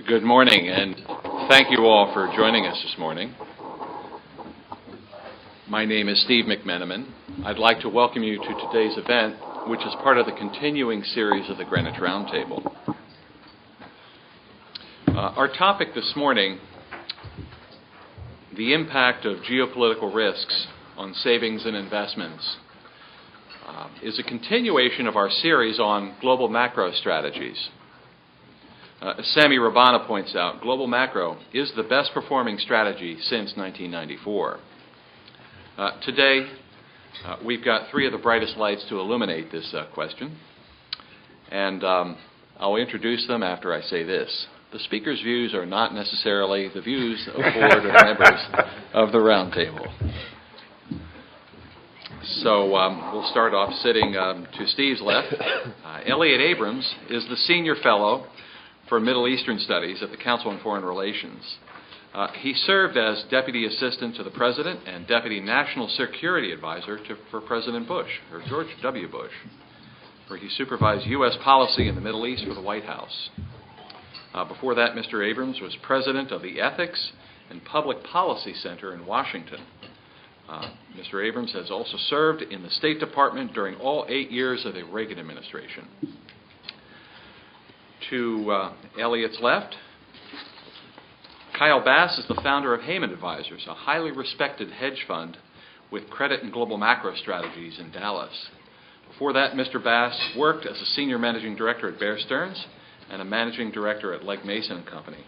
Good morning, and thank you all for joining us this morning. My name is Steve McMenamin. I'd like to welcome you to today's event, which is part of the continuing series of the Greenwich Roundtable. Our topic this morning, the impact of geopolitical risks on savings and investments, is a continuation of our series on global macro strategies. As Sammy Rabana points out, global macro is the best performing strategy since 1994. Today, we've got three of the brightest lights to illuminate this question, and I'll introduce them after I say this. The speaker's views are not necessarily the views of board or members of the Roundtable. So we'll start off sitting to Steve's left. Elliott Abrams is the Senior Fellow for Middle Eastern Studies at the Council on Foreign Relations. He served as Deputy Assistant to the President and Deputy National Security Advisor for President Bush, or George W. Bush, where he supervised U.S. policy in the Middle East for the White House. Before that, Mr. Abrams was President of the Ethics and Public Policy Center in Washington. Mr. Abrams has also served in the State Department during all 8 years of the Reagan administration. To Elliott's left, Kyle Bass is the founder of Heyman Advisors, a highly respected hedge fund with credit and global macro strategies in Dallas. Before that, Mr. Bass worked as a senior managing director at Bear Stearns and a managing director at Legg Mason & Company.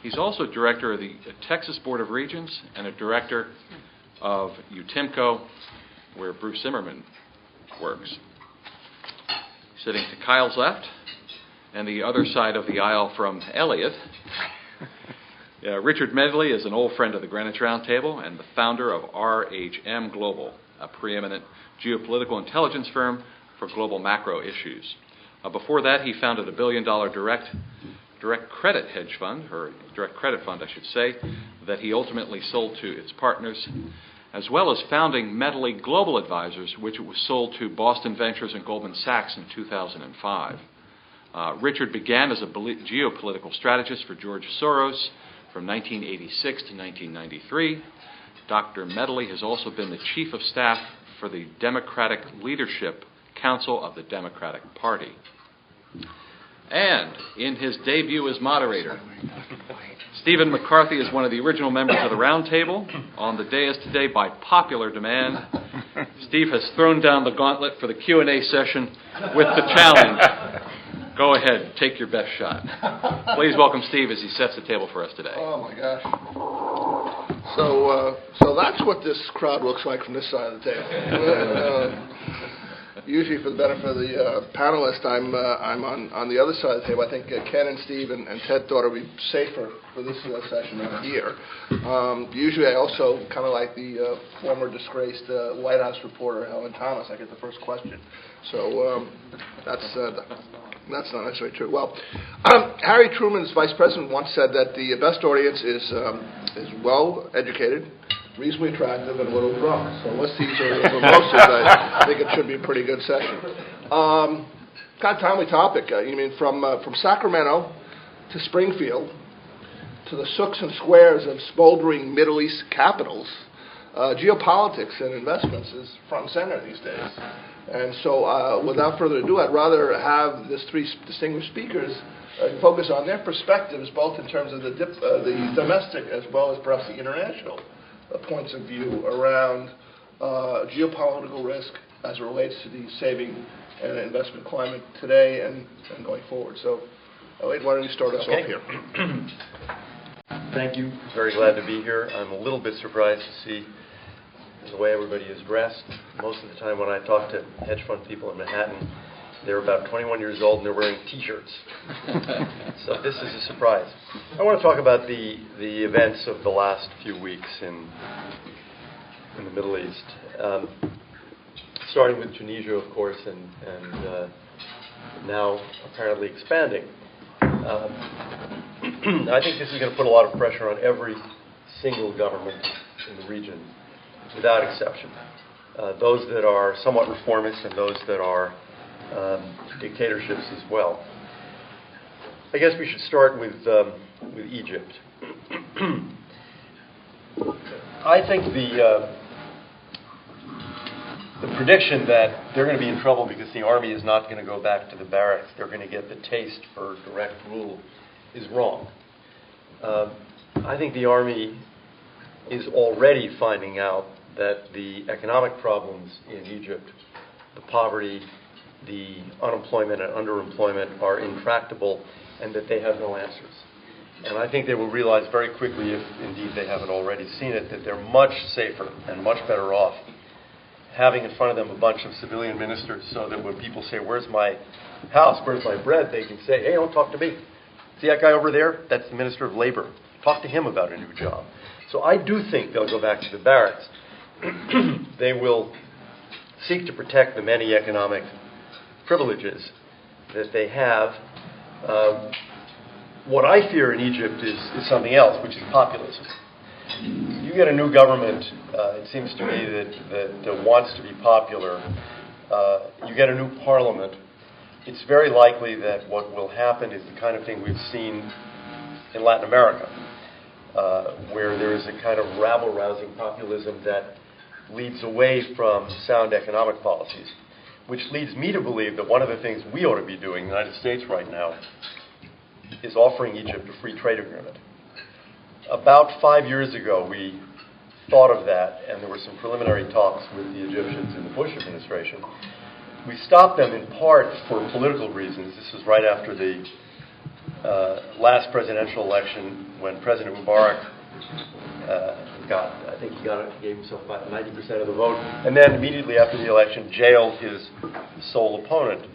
He's also director of the Texas Board of Regents and a director of UTIMCO, where Bruce Zimmerman works. Sitting to Kyle's left, and the other side of the aisle from Elliott, Richard Medley is an old friend of the Greenwich Roundtable and the founder of RHM Global, a preeminent geopolitical intelligence firm for global macro issues. Before that, he founded a billion-dollar direct credit hedge fund, or direct credit fund, I should say, that he ultimately sold to its partners, as well as founding Medley Global Advisors, which was sold to Boston Ventures and Goldman Sachs in 2005. Richard began as a geopolitical strategist for George Soros from 1986 to 1993. Dr. Medley has also been the chief of staff for the Democratic Leadership Council of the Democratic Party. And in his debut as moderator, Stephen McCarthy is one of the original members of the Roundtable. On the dais today, by popular demand, Steve has thrown down the gauntlet for the Q&A session with the challenge. Go ahead, take your best shot. Please welcome Steve as he sets the table for us today. Oh my gosh! So that's what this crowd looks like from this side of the table. Usually, for the benefit of the panelists, I'm on the other side of the table. I think Ken and Steve and Ted thought it would be safer for this session over here. Usually, I also kind of like the former disgraced White House reporter Helen Thomas. I get the first question, so that's not necessarily true. Well, Harry Truman's vice president once said that the best audience is well educated, reasonably attractive, and a little drunk. So unless these are mimosas, I think it should be a pretty good session. Kind of timely topic. From Sacramento to Springfield to the sooks and squares of smoldering Middle East capitals, geopolitics and investments is front and center these days. And so without further ado, I'd rather have these three distinguished speakers focus on their perspectives, both in terms of the domestic as well as perhaps the international points of view around geopolitical risk as it relates to the saving and investment climate today and going forward. So, Elliott, why don't you start us off here? Thank you. Very glad to be here. I'm a little bit surprised to see the way everybody is dressed. Most of the time when I talk to hedge fund people in Manhattan, they're about 21 years old and they're wearing T-shirts. So this is a surprise. I want to talk about the events of the last few weeks in the Middle East. Starting with Tunisia, of course, and now apparently expanding. I think this is going to put a lot of pressure on every single government in the region, without exception. Those that are somewhat reformist and those that are dictatorships as well. I guess we should start with Egypt. I think the prediction that they're going to be in trouble because the army is not going to go back to the barracks, they're going to get the taste for direct rule, is wrong. I think the army is already finding out that the economic problems in Egypt, the poverty, the unemployment and underemployment are intractable and that they have no answers. And I think they will realize very quickly, if indeed they haven't already seen it, that they're much safer and much better off having in front of them a bunch of civilian ministers so that when people say, where's my house, where's my bread, they can say, hey, don't talk to me. See that guy over there? That's the Minister of Labor. Talk to him about a new job. So I do think they'll go back to the barracks. They will seek to protect the many economic privileges that they have. What I fear in Egypt is something else, which is populism. You get a new government, it seems to me, that wants to be popular. You get a new parliament. It's very likely that what will happen is the kind of thing we've seen in Latin America, where there is a kind of rabble-rousing populism that leads away from sound economic policies, which leads me to believe that one of the things we ought to be doing in the United States right now is offering Egypt a free trade agreement. About 5 years ago, we thought of that, and there were some preliminary talks with the Egyptians in the Bush administration. We stopped them in part for political reasons. This was right after the last presidential election when President Mubarak gave himself about 90% of the vote, and then immediately after the election jailed his sole opponent.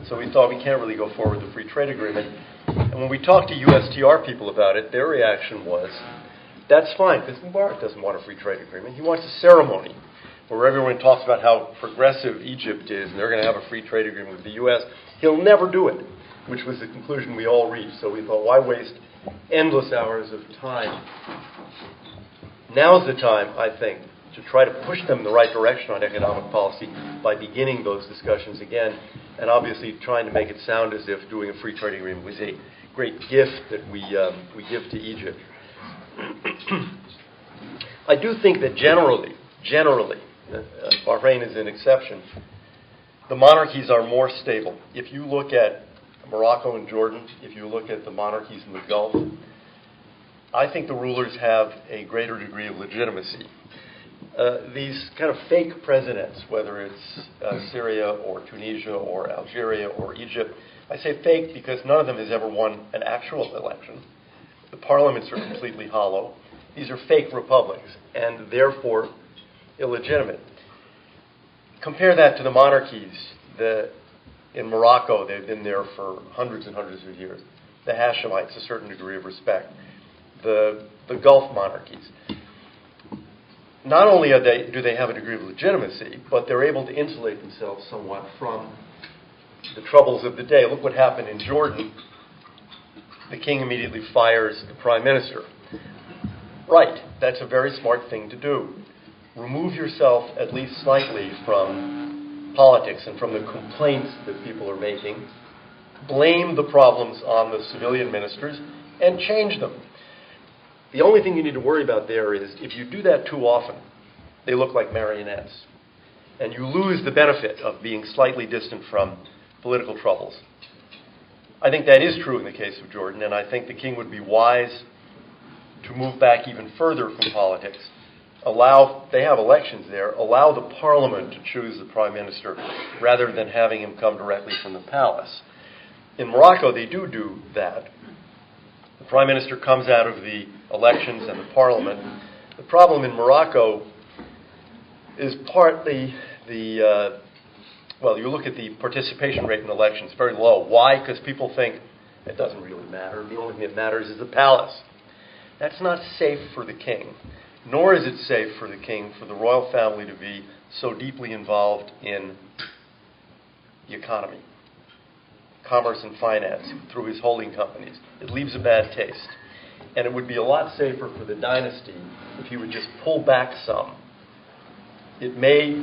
So we thought we can't really go forward with the free trade agreement. And when we talked to USTR people about it, their reaction was, that's fine, because Mubarak doesn't want a free trade agreement. He wants a ceremony where everyone talks about how progressive Egypt is, and they're going to have a free trade agreement with the U.S. He'll never do it, which was the conclusion we all reached. So we thought, why waste endless hours of time? Now's the time, I think, to try to push them in the right direction on economic policy by beginning those discussions again, and obviously trying to make it sound as if doing a free trade agreement was a great gift that we give to Egypt. I do think that generally, Bahrain is an exception, the monarchies are more stable. If you look at Morocco and Jordan, if you look at the monarchies in the Gulf, I think the rulers have a greater degree of legitimacy. These kind of fake presidents, whether it's Syria or Tunisia or Algeria or Egypt, I say fake because none of them has ever won an actual election. The parliaments are completely hollow. These are fake republics and therefore illegitimate. Compare that to the monarchies. In Morocco, they've been there for hundreds and hundreds of years. The Hashemites, a certain degree of respect. The Gulf monarchies. Not only do they have a degree of legitimacy, but they're able to insulate themselves somewhat from the troubles of the day. Look what happened in Jordan. The king immediately fires the prime minister. Right, that's a very smart thing to do. Remove yourself at least slightly from politics and from the complaints that people are making. Blame the problems on the civilian ministers and change them. The only thing you need to worry about there is if you do that too often, they look like marionettes. And you lose the benefit of being slightly distant from political troubles. I think that is true in the case of Jordan, and I think the king would be wise to move back even further from politics. They have elections there, allow the parliament to choose the prime minister rather than having him come directly from the palace. In Morocco, they do that. The prime minister comes out of the elections and the parliament. The problem in Morocco is partly you look at the participation rate in elections, very low. Why? Because people think it doesn't really matter. The only thing that matters is the palace. That's not safe for the king, nor is it safe for the king, for the royal family to be so deeply involved in the economy, commerce and finance through his holding companies. It leaves a bad taste. And it would be a lot safer for the dynasty if he would just pull back some. It may,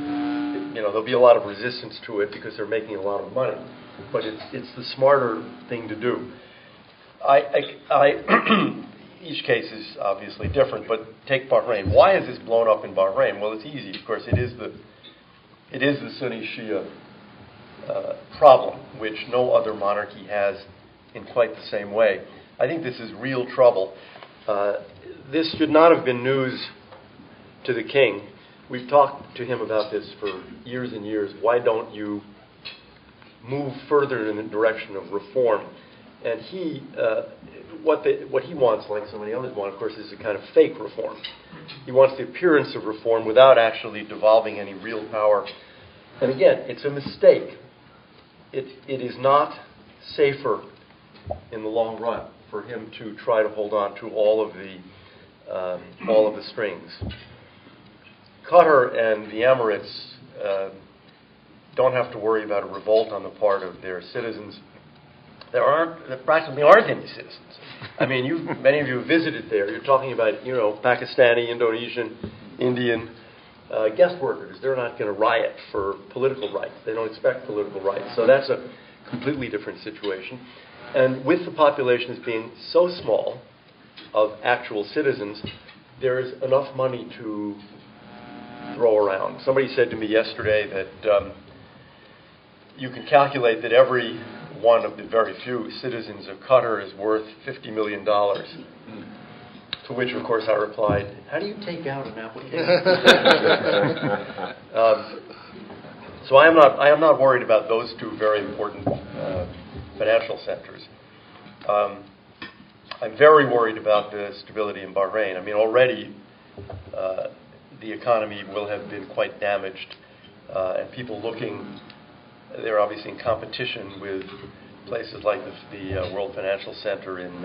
there'll be a lot of resistance to it because they're making a lot of money, but it's the smarter thing to do. Each case is obviously different, but take Bahrain. Why is this blown up in Bahrain? Well, it's easy. Of course, it is the Sunni Shia problem, which no other monarchy has in quite the same way. I think this is real trouble. This should not have been news to the king. We've talked to him about this for years and years. Why don't you move further in the direction of reform? And he, what he wants, like so many others want, of course, is a kind of fake reform. He wants the appearance of reform without actually devolving any real power. And again, it's a mistake. It is not safer in the long run for him to try to hold on to all of the strings. Qatar and the Emirates don't have to worry about a revolt on the part of their citizens. There practically aren't any citizens. I mean, many of you have visited there. You're talking about, Pakistani, Indonesian, Indian guest workers. They're not going to riot for political rights. They don't expect political rights. So that's a completely different situation. And with the population as being so small of actual citizens, there's enough money to throw around. Somebody said to me yesterday that you can calculate that every one of the very few citizens of Qatar is worth $50 million. To which, of course, I replied, how do you take out an application? So I am not worried about those two very important financial centers. I'm very worried about the stability in Bahrain. I mean, already the economy will have been quite damaged, and people they're obviously in competition with places like the World Financial Center in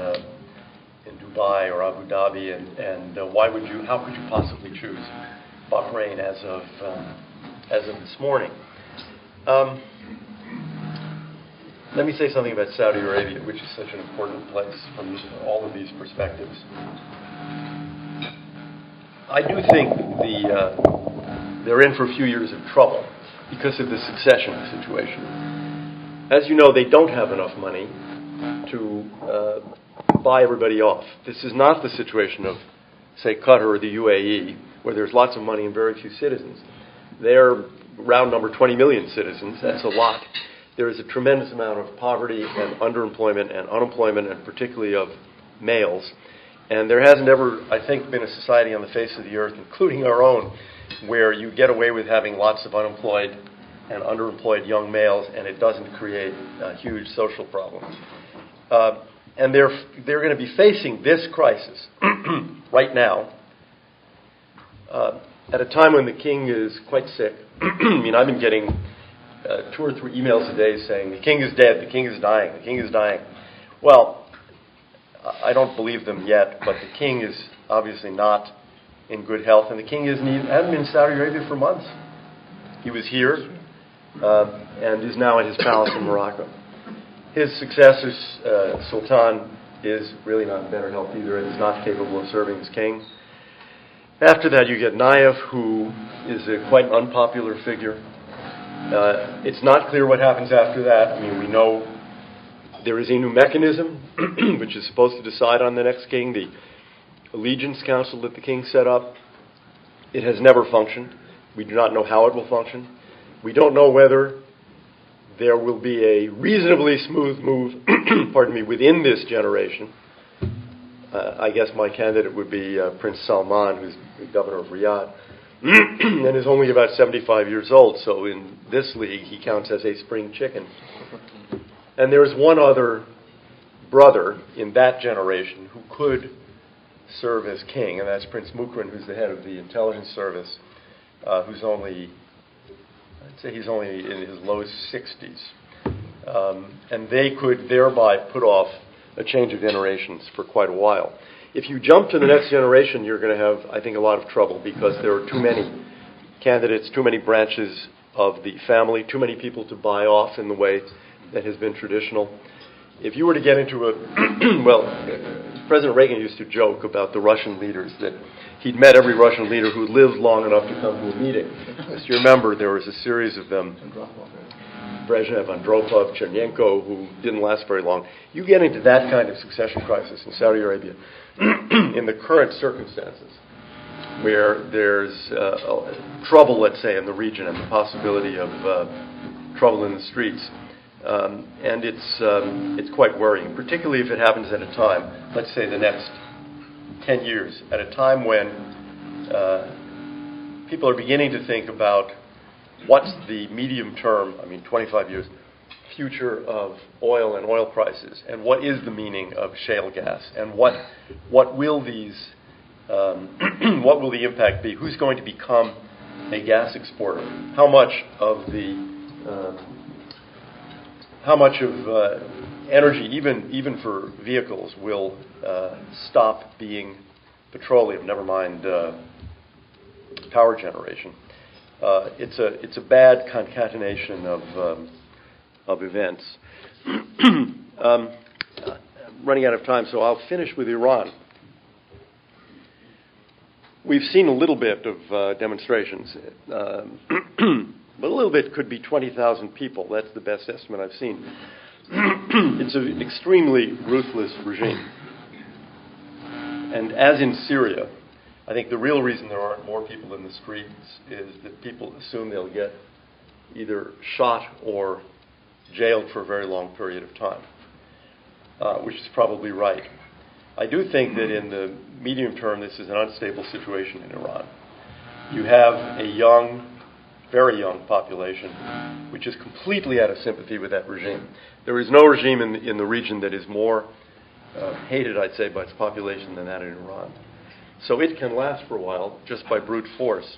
Dubai or Abu Dhabi, and how could you possibly choose Bahrain as of this morning? Let me say something about Saudi Arabia, which is such an important place from all of these perspectives. I do think they're in for a few years of trouble because of the succession situation. As you know, they don't have enough money to buy everybody off. This is not the situation of, say, Qatar or the UAE, where there's lots of money and very few citizens. They're round number 20 million citizens. That's a lot. There is a tremendous amount of poverty and underemployment and unemployment, and particularly of males. And there hasn't ever, I think, been a society on the face of the earth, including our own, where you get away with having lots of unemployed and underemployed young males, and it doesn't create huge social problems. And they're going to be facing this crisis right now at a time when the king is quite sick. I mean, I've been getting 2 or 3 emails a day saying, the king is dead, the king is dying, the king is dying. Well, I don't believe them yet, but the king is obviously not in good health, and the king hasn't been in Saudi Arabia for months. He was here and is now at his palace in Morocco. His successor, Sultan, is really not in better health either and is not capable of serving as king. After that, you get Nayef, who is a quite unpopular figure. It's not clear what happens after that. I mean, we know there is a new mechanism which is supposed to decide on the next king, the Allegiance Council that the king set up. It has never functioned. We do not know how it will function. We don't know whether there will be a reasonably smooth move within this generation. I guess my candidate would be Prince Salman, who's the governor of Riyadh, and is only about 75 years old, so in this league he counts as a spring chicken. And there's one other brother in that generation who could serve as king, and that's Prince Mukran, who's the head of the intelligence service, who's only in his low 60s. And they could thereby put off a change of generations for quite a while. If you jump to the next generation, you're going to have, I think, a lot of trouble because there are too many candidates, too many branches of the family, too many people to buy off in the way that has been traditional. If you were to get into President Reagan used to joke about the Russian leaders, that he'd met every Russian leader who lived long enough to come to a meeting. As you remember, there was a series of them Brezhnev, Andropov, Chernenko, who didn't last very long. You get into that kind of succession crisis in Saudi Arabia in the current circumstances, where there's trouble, let's say, in the region and the possibility of trouble in the streets. And it's quite worrying, particularly if it happens at a time, let's say the next 10 years, at a time when people are beginning to think about what's the medium term, 25 years, future of oil and oil prices, and what is the meaning of shale gas, and what will these what will the impact be? Who's going to become a gas exporter? How much of energy, even for vehicles, will stop being petroleum? Never mind power generation. It's a bad concatenation of events. Running out of time, so I'll finish with Iran. We've seen a little bit of demonstrations, but a little bit could be 20,000 people. That's the best estimate I've seen. It's an extremely ruthless regime. And as in Syria, I think the real reason there aren't more people in the streets is that people assume they'll get either shot or jailed for a very long period of time, which is probably right. I do think that in the medium term, this is an unstable situation in Iran. You have a young, very young population, which is completely out of sympathy with that regime. There is no regime in the region that is more hated, I'd say, by its population than that in Iran. So it can last for a while just by brute force.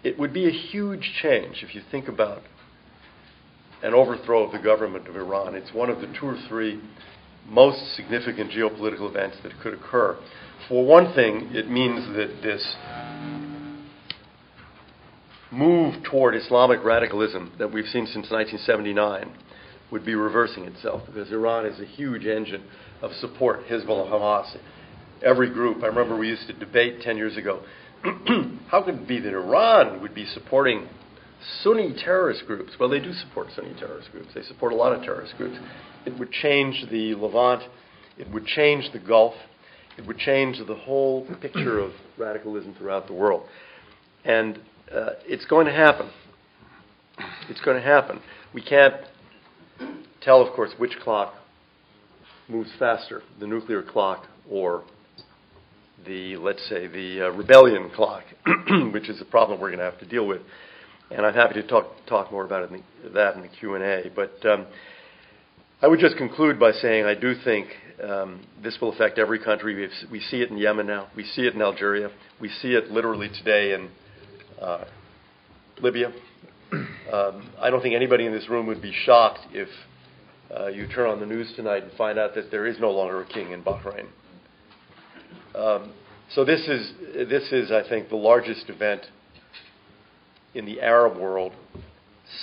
It would be a huge change if you think about an overthrow of the government of Iran. It's one of the 2 or 3 most significant geopolitical events that could occur. For one thing, it means that this move toward Islamic radicalism that we've seen since 1979 would be reversing itself, because Iran is a huge engine of support. Hezbollah, Hamas, every group. I remember we used to debate 10 years ago, how could it be that Iran would be supporting Sunni terrorist groups? Well, they do support Sunni terrorist groups. They support a lot of terrorist groups. It would change the Levant. It would change the Gulf. It would change the whole picture of radicalism throughout the world. And it's going to happen. It's going to happen. We can't tell, of course, which clock moves faster, the nuclear clock or the, let's say, the rebellion clock, which is a problem we're going to have to deal with. And I'm happy to talk more about that in the Q&A. But I would just conclude by saying I do think this will affect every country. We see it in Yemen now. We see it in Algeria. We see it literally today in Libya. I don't think anybody in this room would be shocked if you turn on the news tonight and find out that there is no longer a king in Bahrain. So this is, I think, the largest event in the Arab world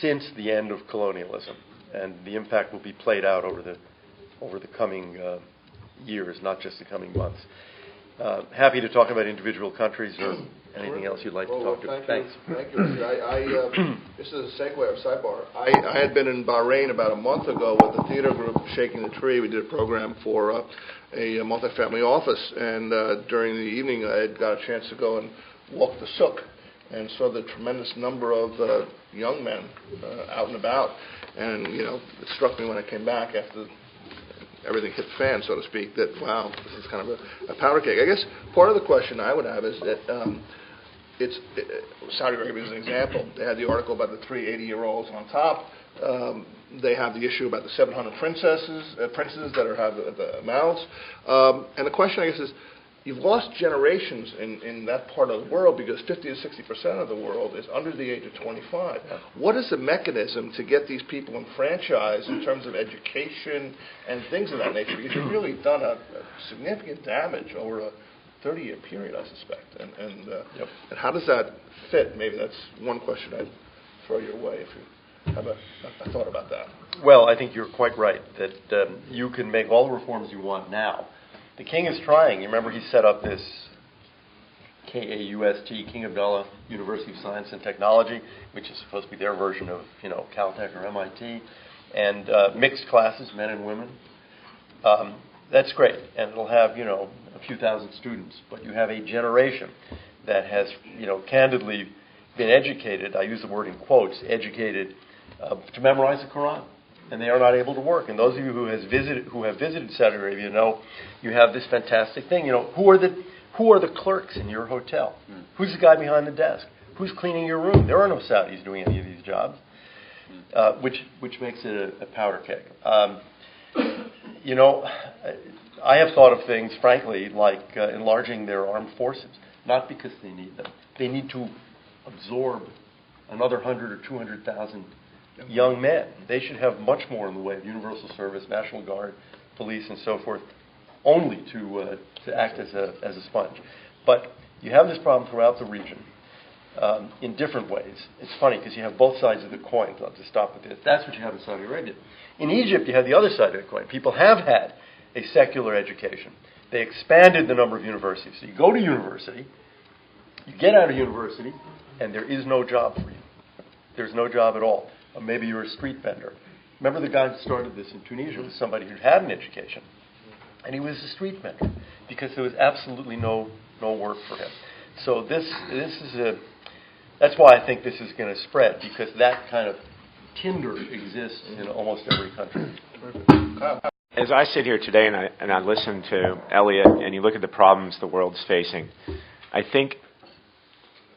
since the end of colonialism, and the impact will be played out over the coming years, not just the coming months. Happy to talk about individual countries or anything else you'd like to talk to. Thanks. Thank you. This is a segue or sidebar. I had been in Bahrain about a month ago with the theater group Shaking the Tree. We did a program for a multifamily office, and during the evening I had got a chance to go and walk the souk and saw the tremendous number of young men out and about. And, it struck me when I came back after everything hit the fan, so to speak, that, wow, this is kind of a powder keg. I guess part of the question I would have is that Saudi Arabia is an example. They had the article about the 3 80-year-olds on top. They have the issue about the 700 princes that have the mouths. And the question, I guess, is you've lost generations in that part of the world because 50 to 60% of the world is under the age of 25. What is the mechanism to get these people enfranchised in terms of education and things of that nature? Because you've really done a significant damage over a 30-year period, I suspect. And how does that fit? Maybe that's one question I'd throw your way if you have a thought about that. Well, I think you're quite right that you can make all the reforms you want now. The king is trying. You remember he set up this KAUST, King Abdullah University of Science and Technology, which is supposed to be their version of, Caltech or MIT, and mixed classes, men and women. That's great, and it'll have, a few thousand students, but you have a generation that has, candidly been educated, I use the word in quotes, educated to memorize the Quran, and they are not able to work. And those of you who have visited Saudi Arabia know you have this fantastic thing. Who are the clerks in your hotel? Who's the guy behind the desk? Who's cleaning your room? There are no Saudis doing any of these jobs, which makes it a powder keg. I have thought of things, frankly, like enlarging their armed forces, not because they need them. They need to absorb another 100 or 200,000 young men. They should have much more in the way of universal service, National Guard, police, and so forth, only to act as a sponge. But you have this problem throughout the region in different ways. It's funny because you have both sides of the coin. I'll just stop with this. That's what you have in Saudi Arabia. In Egypt, you have the other side of the coin. People have had a secular education. They expanded the number of universities. So you go to university, you get out of university, and there is no job for you. There's no job at all. Or maybe you're a street vendor. Remember the guy who started this in Tunisia was somebody who had an education, and he was a street vendor because there was absolutely no work for him. So this is that's why I think this is going to spread, because that kind of tinder exists in almost every country. As I sit here today and I listen to Elliott and you look at the problems the world's facing, I think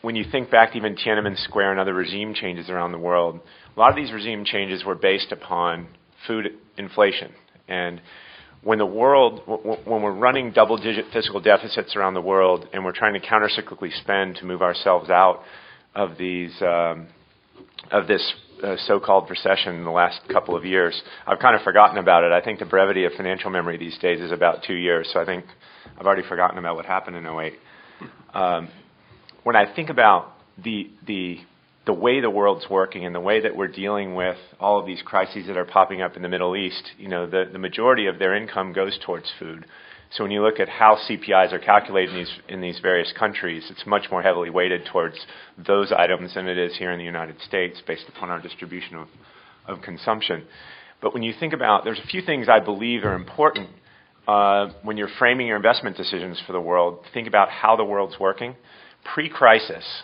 when you think back to even Tiananmen Square and other regime changes around the world, a lot of these regime changes were based upon food inflation. And when we're running double-digit fiscal deficits around the world and we're trying to countercyclically spend to move ourselves out of this so-called recession in the last couple of years, I've kind of forgotten about it. I think the brevity of financial memory these days is about 2 years, so I think I've already forgotten about what happened in 2008. When I think about the way the world's working and the way that we're dealing with all of these crises that are popping up in the Middle East, the majority of their income goes towards food. So when you look at how CPIs are calculated in these various countries, it's much more heavily weighted towards those items than it is here in the United States based upon our distribution of consumption. But when you think about, there's a few things I believe are important when you're framing your investment decisions for the world. Think about how the world's working. Pre-crisis,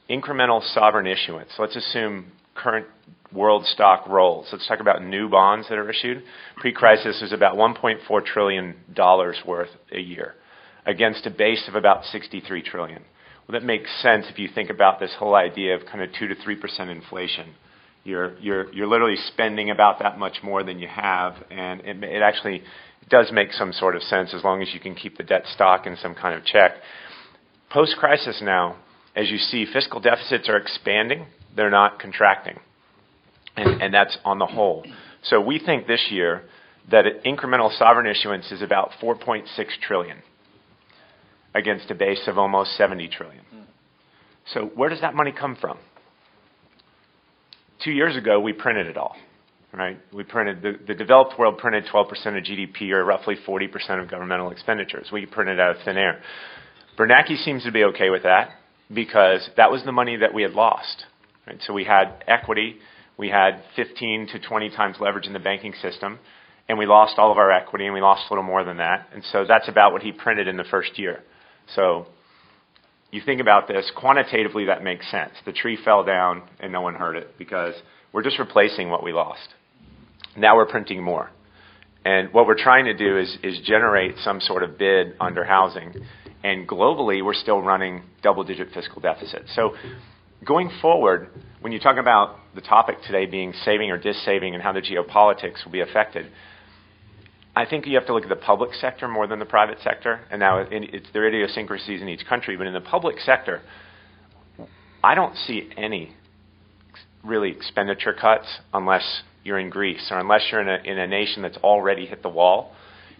incremental sovereign issuance. Let's assume current world stock rolls. Let's talk about new bonds that are issued. Pre-crisis is about $1.4 trillion worth a year against a base of about $63 trillion. Well, that makes sense if you think about this whole idea of kind of 2 to 3% inflation. You're literally spending about that much more than you have, and it actually does make some sort of sense as long as you can keep the debt stock in some kind of check. Post-crisis now, as you see, fiscal deficits are expanding. They're not contracting. And that's on the whole. So we think this year that incremental sovereign issuance is about $4.6 trillion against a base of almost $70 trillion. So where does that money come from? 2 years ago, we printed it all, right? We printed, the developed world printed 12% of GDP, or roughly 40% of governmental expenditures. We printed out of thin air. Bernanke seems to be okay with that because that was the money that we had lost. Right? So we had equity. We had 15 to 20 times leverage in the banking system, and we lost all of our equity, and we lost a little more than that. And so that's about what he printed in the first year. So you think about this, quantitatively that makes sense. The tree fell down, and no one heard it because we're just replacing what we lost. Now we're printing more. And what we're trying to do is generate some sort of bid under housing. And globally, we're still running double-digit fiscal deficits. So going forward, when you talk about the topic today being saving or dissaving and how the geopolitics will be affected, I think you have to look at the public sector more than the private sector. And now it's their idiosyncrasies in each country. But in the public sector, I don't see any really expenditure cuts unless you're in Greece or unless you're in a nation that's already hit the wall.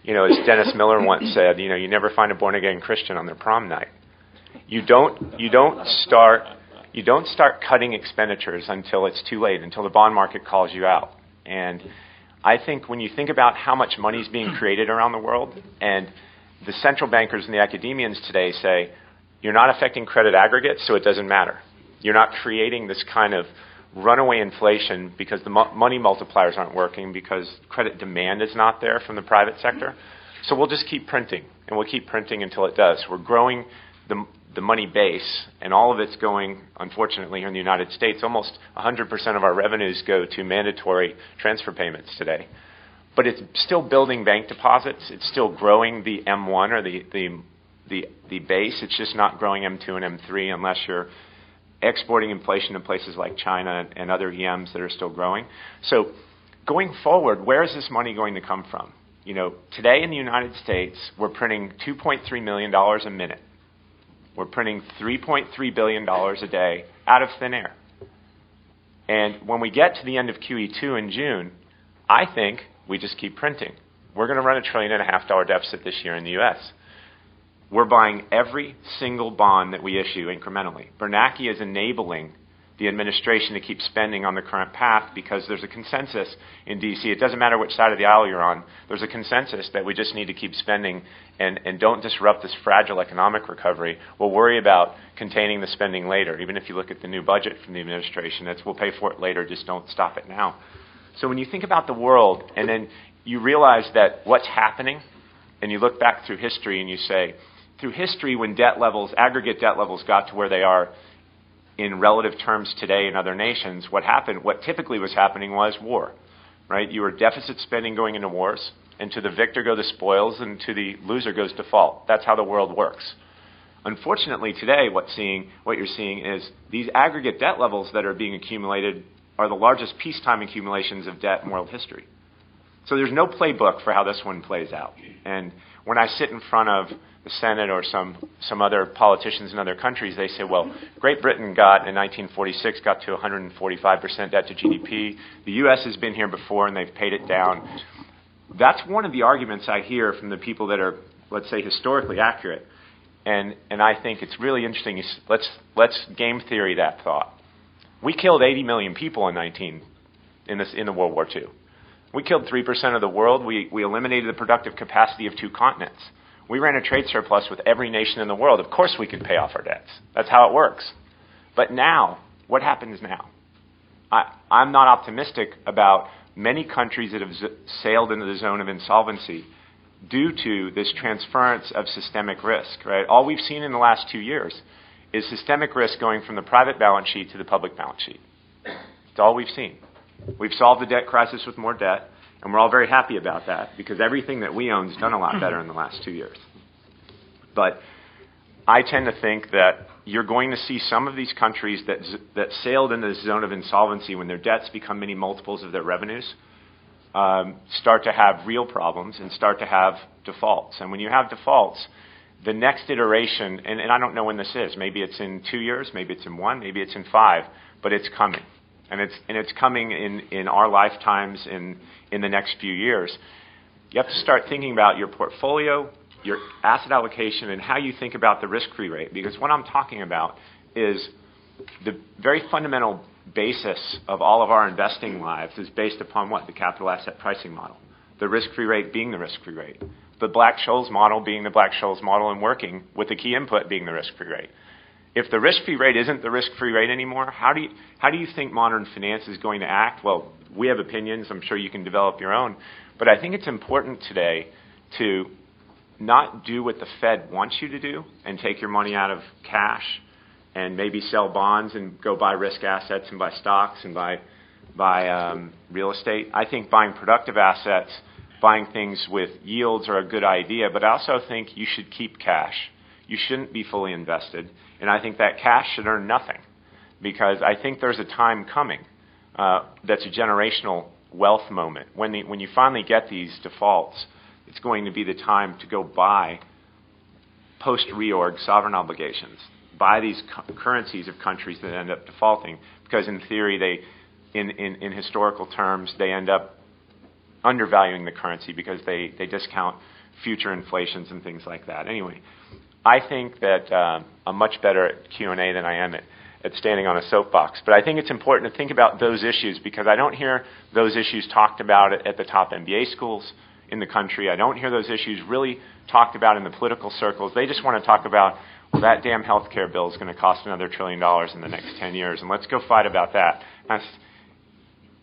As Dennis Miller once said, you never find a born-again Christian on their prom night. You don't start cutting expenditures until it's too late, until the bond market calls you out. And I think when you think about how much money is being created around the world, and the central bankers and the academians today say, You're not affecting credit aggregates, so it doesn't matter. You're not creating this kind of runaway inflation because the money multipliers aren't working, because credit demand is not there from the private sector. So we'll just keep printing, and we'll keep printing until it does. We're growing the money base, and all of it's going, unfortunately, here in the United States, almost 100% of our revenues go to mandatory transfer payments today. But it's still building bank deposits. It's still growing the M1 or the base. It's just not growing M2 and M3 unless you're exporting inflation to places like China and other EMs that are still growing. So going forward, where is this money going to come from? You know, today in the United States, we're printing $2.3 million a minute. We're printing $3.3 billion a day out of thin air. And when we get to the end of QE2 in June, I think we just keep printing. We're going to run $1.5 trillion deficit this year in the U.S. We're buying every single bond that we issue incrementally. Bernanke is enabling the administration to keep spending on the current path because there's a consensus in D.C. It doesn't matter which side of the aisle you're on. There's a consensus that we just need to keep spending and don't disrupt this fragile economic recovery. We'll worry about containing the spending later. Even if you look at the new budget from the administration, it's we'll pay for it later, just don't stop it now. So when you think about the world and then you realize that what's happening, and you look back through history and you say, through history when debt levels, aggregate debt levels got to where they are in relative terms today in other nations, what typically was happening was war, right? You were deficit spending going into wars, and to the victor go the spoils, and to the loser goes default. That's how the world works. Unfortunately, today, what you're seeing is these aggregate debt levels that are being accumulated are the largest peacetime accumulations of debt in world history. So there's no playbook for how this one plays out. And when I sit in front of the Senate or some other politicians in other countries, they say, well, Great Britain got, in 1946, got to 145% debt to GDP. The U.S. has been here before, and they've paid it down. That's one of the arguments I hear from the people that are, let's say, historically accurate. And I think it's really interesting. Let's game theory that thought. We killed 80 million people in the World War II. We killed 3% of the world. We eliminated the productive capacity of 2 continents. We ran a trade surplus with every nation in the world. Of course we could pay off our debts. That's how it works. But now, what happens now? I'm not optimistic about many countries that have sailed into the zone of insolvency due to this transference of systemic risk, right? All we've seen in the last 2 years is systemic risk going from the private balance sheet to the public balance sheet. It's all we've seen. We've solved the debt crisis with more debt, and we're all very happy about that because everything that we own has done a lot better in the last 2 years. But I tend to think that you're going to see some of these countries that sailed into the zone of insolvency when their debts become many multiples of their revenues start to have real problems and start to have defaults. And when you have defaults, the next iteration, and I don't know when this is, maybe it's in 2 years, maybe it's in 1, maybe it's in 5, but it's coming. And it's coming in our lifetimes in the next few years. You have to start thinking about your portfolio, your asset allocation, and how you think about the risk-free rate. Because what I'm talking about is the very fundamental basis of all of our investing lives is based upon what? The capital asset pricing model. The risk-free rate being the risk-free rate. The Black-Scholes model being the Black-Scholes model and working with the key input being the risk-free rate. If the risk-free rate isn't the risk-free rate anymore, how do you think modern finance is going to act? Well, we have opinions. I'm sure you can develop your own. But I think it's important today to not do what the Fed wants you to do and take your money out of cash and maybe sell bonds and go buy risk assets and buy stocks and buy real estate. I think buying productive assets, buying things with yields are a good idea, but I also think you should keep cash. You shouldn't be fully invested. And I think that cash should earn nothing because I think there's a time coming that's a generational wealth moment. When you finally get these defaults, it's going to be the time to go buy post-reorg sovereign obligations, buy these currencies of countries that end up defaulting because in theory, in historical terms, they end up undervaluing the currency because they discount future inflations and things like that. Anyway, I think that I'm much better at Q&A than I am at standing on a soapbox. But I think it's important to think about those issues because I don't hear those issues talked about at the top MBA schools. in the country. I don't hear those issues really talked about in the political circles. They just want to talk about, well, that damn health care bill is going to cost another $1 trillion in the next 10 years, and let's go fight about that.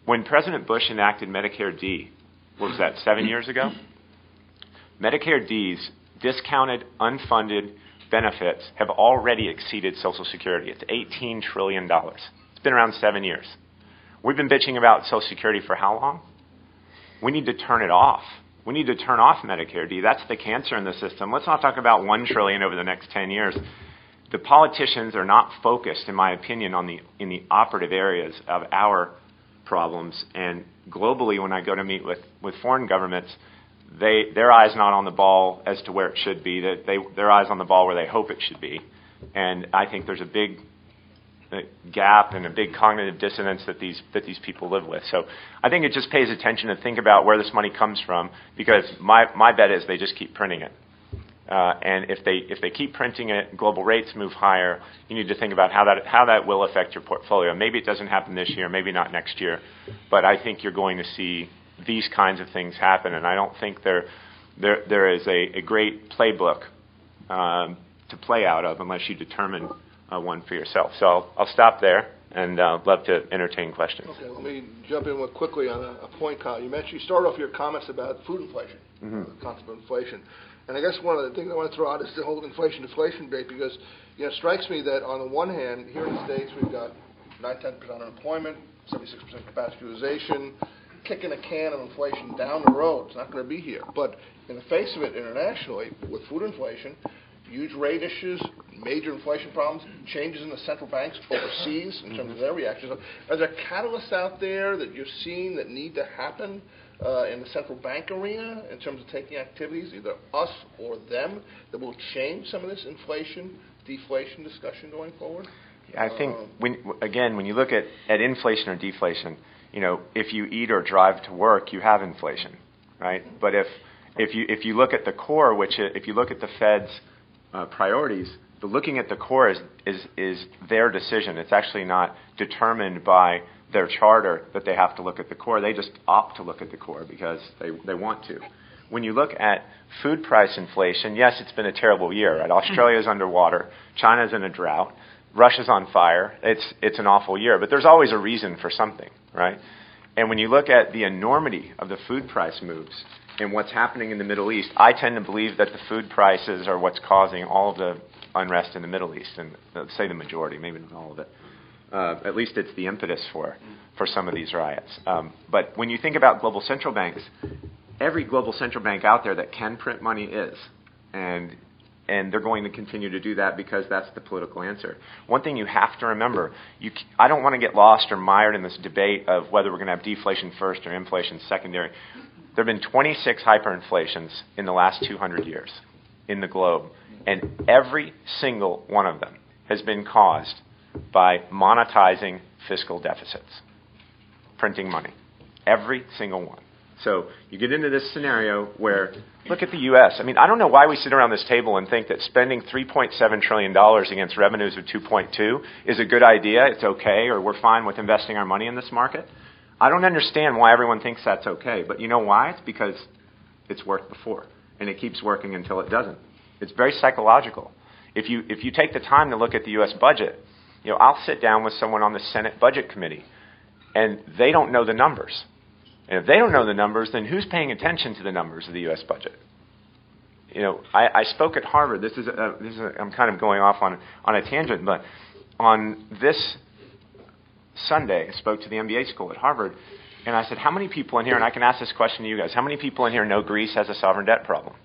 When President Bush enacted Medicare D, what was that, 7 years ago? Medicare D's discounted, unfunded benefits have already exceeded Social Security. It's $18 trillion. It's been around 7 years. We've been bitching about Social Security for how long? We need to turn it off. We need to turn off Medicare D. That's the cancer in the system. Let's not talk about $1 trillion over the next 10 years. The politicians are not focused, in my opinion, in the operative areas of our problems. And globally, when I go to meet with foreign governments, their eyes not on the ball as to where it should be. Their eyes on the ball where they hope it should be. And I think there's a big gap and a big cognitive dissonance that these people live with. So I think it just pays attention to think about where this money comes from, because my bet is they just keep printing it. And if they keep printing it, global rates move higher. You need to think about how that will affect your portfolio. Maybe it doesn't happen this year, maybe not next year, but I think you're going to see these kinds of things happen. And I don't think there is a great playbook to play out of unless you determine one for yourself. So I'll stop there and love to entertain questions. Okay, let me jump in quickly on a point, Kyle. You started off your comments about food inflation, the concept of inflation. And I guess one of the things I want to throw out is the whole inflation-deflation debate, because it strikes me that on the one hand, here in the States, we've got 9-10% unemployment, 76% capacity utilization, kicking a can of inflation down the road. It's not going to be here. But in the face of it internationally, with food inflation, huge rate issues, major inflation problems, changes in the central banks overseas in terms of their reactions. Are there catalysts out there that you're seeing that need to happen in the central bank arena in terms of taking activities, either us or them, that will change some of this inflation, deflation discussion going forward? Yeah, I think, when you look at inflation or deflation, if you eat or drive to work, you have inflation, right? But if you look at the core, if you look at the Fed's priorities, looking at the core is their decision. It's actually not determined by their charter that they have to look at the core. They just opt to look at the core because they want to. When you look at food price inflation, yes, it's been a terrible year. Right? Australia's underwater. China's in a drought. Russia's on fire. It's an awful year. But there's always a reason for something, right? And when you look at the enormity of the food price moves and what's happening in the Middle East, I tend to believe that the food prices are what's causing all of the unrest in the Middle East, and say the majority, maybe not all of it. At least it's the impetus for some of these riots. But when you think about global central banks, every global central bank out there that can print money is. And they're going to continue to do that because that's the political answer. One thing you have to remember, I don't want to get lost or mired in this debate of whether we're going to have deflation first or inflation secondary. There have been 26 hyperinflations in the last 200 years in the globe, and every single one of them has been caused by monetizing fiscal deficits, printing money. Every single one. So you get into this scenario where, look at the U.S. I mean, I don't know why we sit around this table and think that spending $3.7 trillion against revenues of $2.2 is a good idea, it's okay, or we're fine with investing our money in this market. I don't understand why everyone thinks that's okay. But you know why? It's because it's worked before, and it keeps working until it doesn't. It's very psychological. If you take the time to look at the U.S. budget, I'll sit down with someone on the Senate Budget Committee, and they don't know the numbers. And if they don't know the numbers, then who's paying attention to the numbers of the U.S. budget? I spoke at Harvard. I'm kind of going off on a tangent, but on this Sunday, I spoke to the MBA school at Harvard, and I said, how many people in here, and I can ask this question to you guys, how many people in here know Greece has a sovereign debt problem?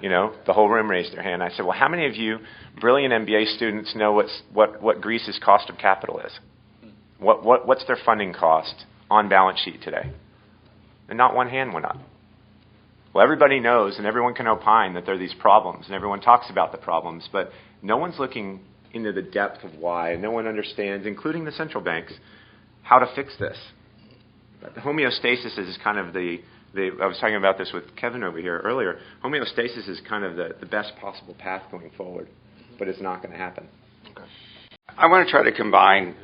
The whole room raised their hand. I said, well, how many of you brilliant MBA students know what Greece's cost of capital is? What's their funding cost on balance sheet today? And not one hand went up. Well, everybody knows and everyone can opine that there are these problems, and everyone talks about the problems, but no one's looking into the depth of why. No one understands, including the central banks, how to fix this. But the homeostasis is kind of I was talking about this with Kevin over here earlier. Homeostasis is kind of the best possible path going forward, but it's not going to happen. Okay. I want to try to combine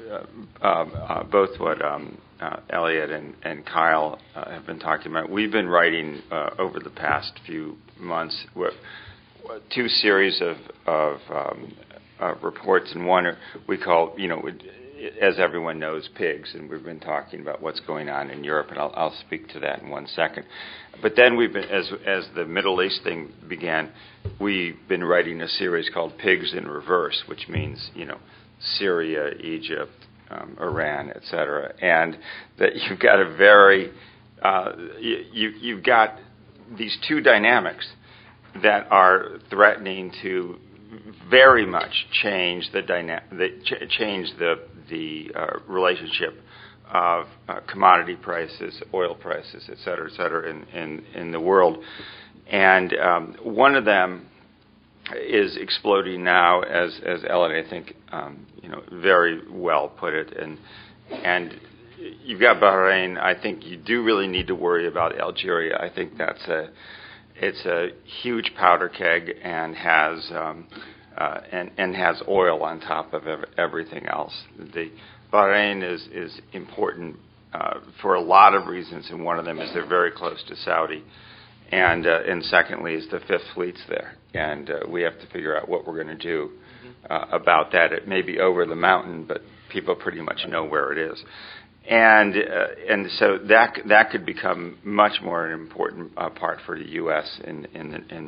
both what Elliott and Kyle have been talking about, we've been writing over the past few months two series of reports, and one we call, as everyone knows, pigs, and we've been talking about what's going on in Europe, and I'll speak to that in 1 second. But then we've been, as the Middle East thing began, we've been writing a series called Pigs in Reverse, which means, Syria, Egypt, Iran, etc., and that you've got a very, you've got these two dynamics that are threatening to very much change the relationship of commodity prices, oil prices, et cetera, in the world. And one of them is exploding now, as Elliott, I think, very well put it. And you've got Bahrain. I think you do really need to worry about Algeria. I think it's a huge powder keg and has oil on top of everything else. The Bahrain is important for a lot of reasons, and one of them is they're very close to Saudi, and secondly is the Fifth Fleet's there, and we have to figure out what we're going to do about that. It may be over the mountain, but people pretty much know where it is. And so that could become much more an important part for the U.S. in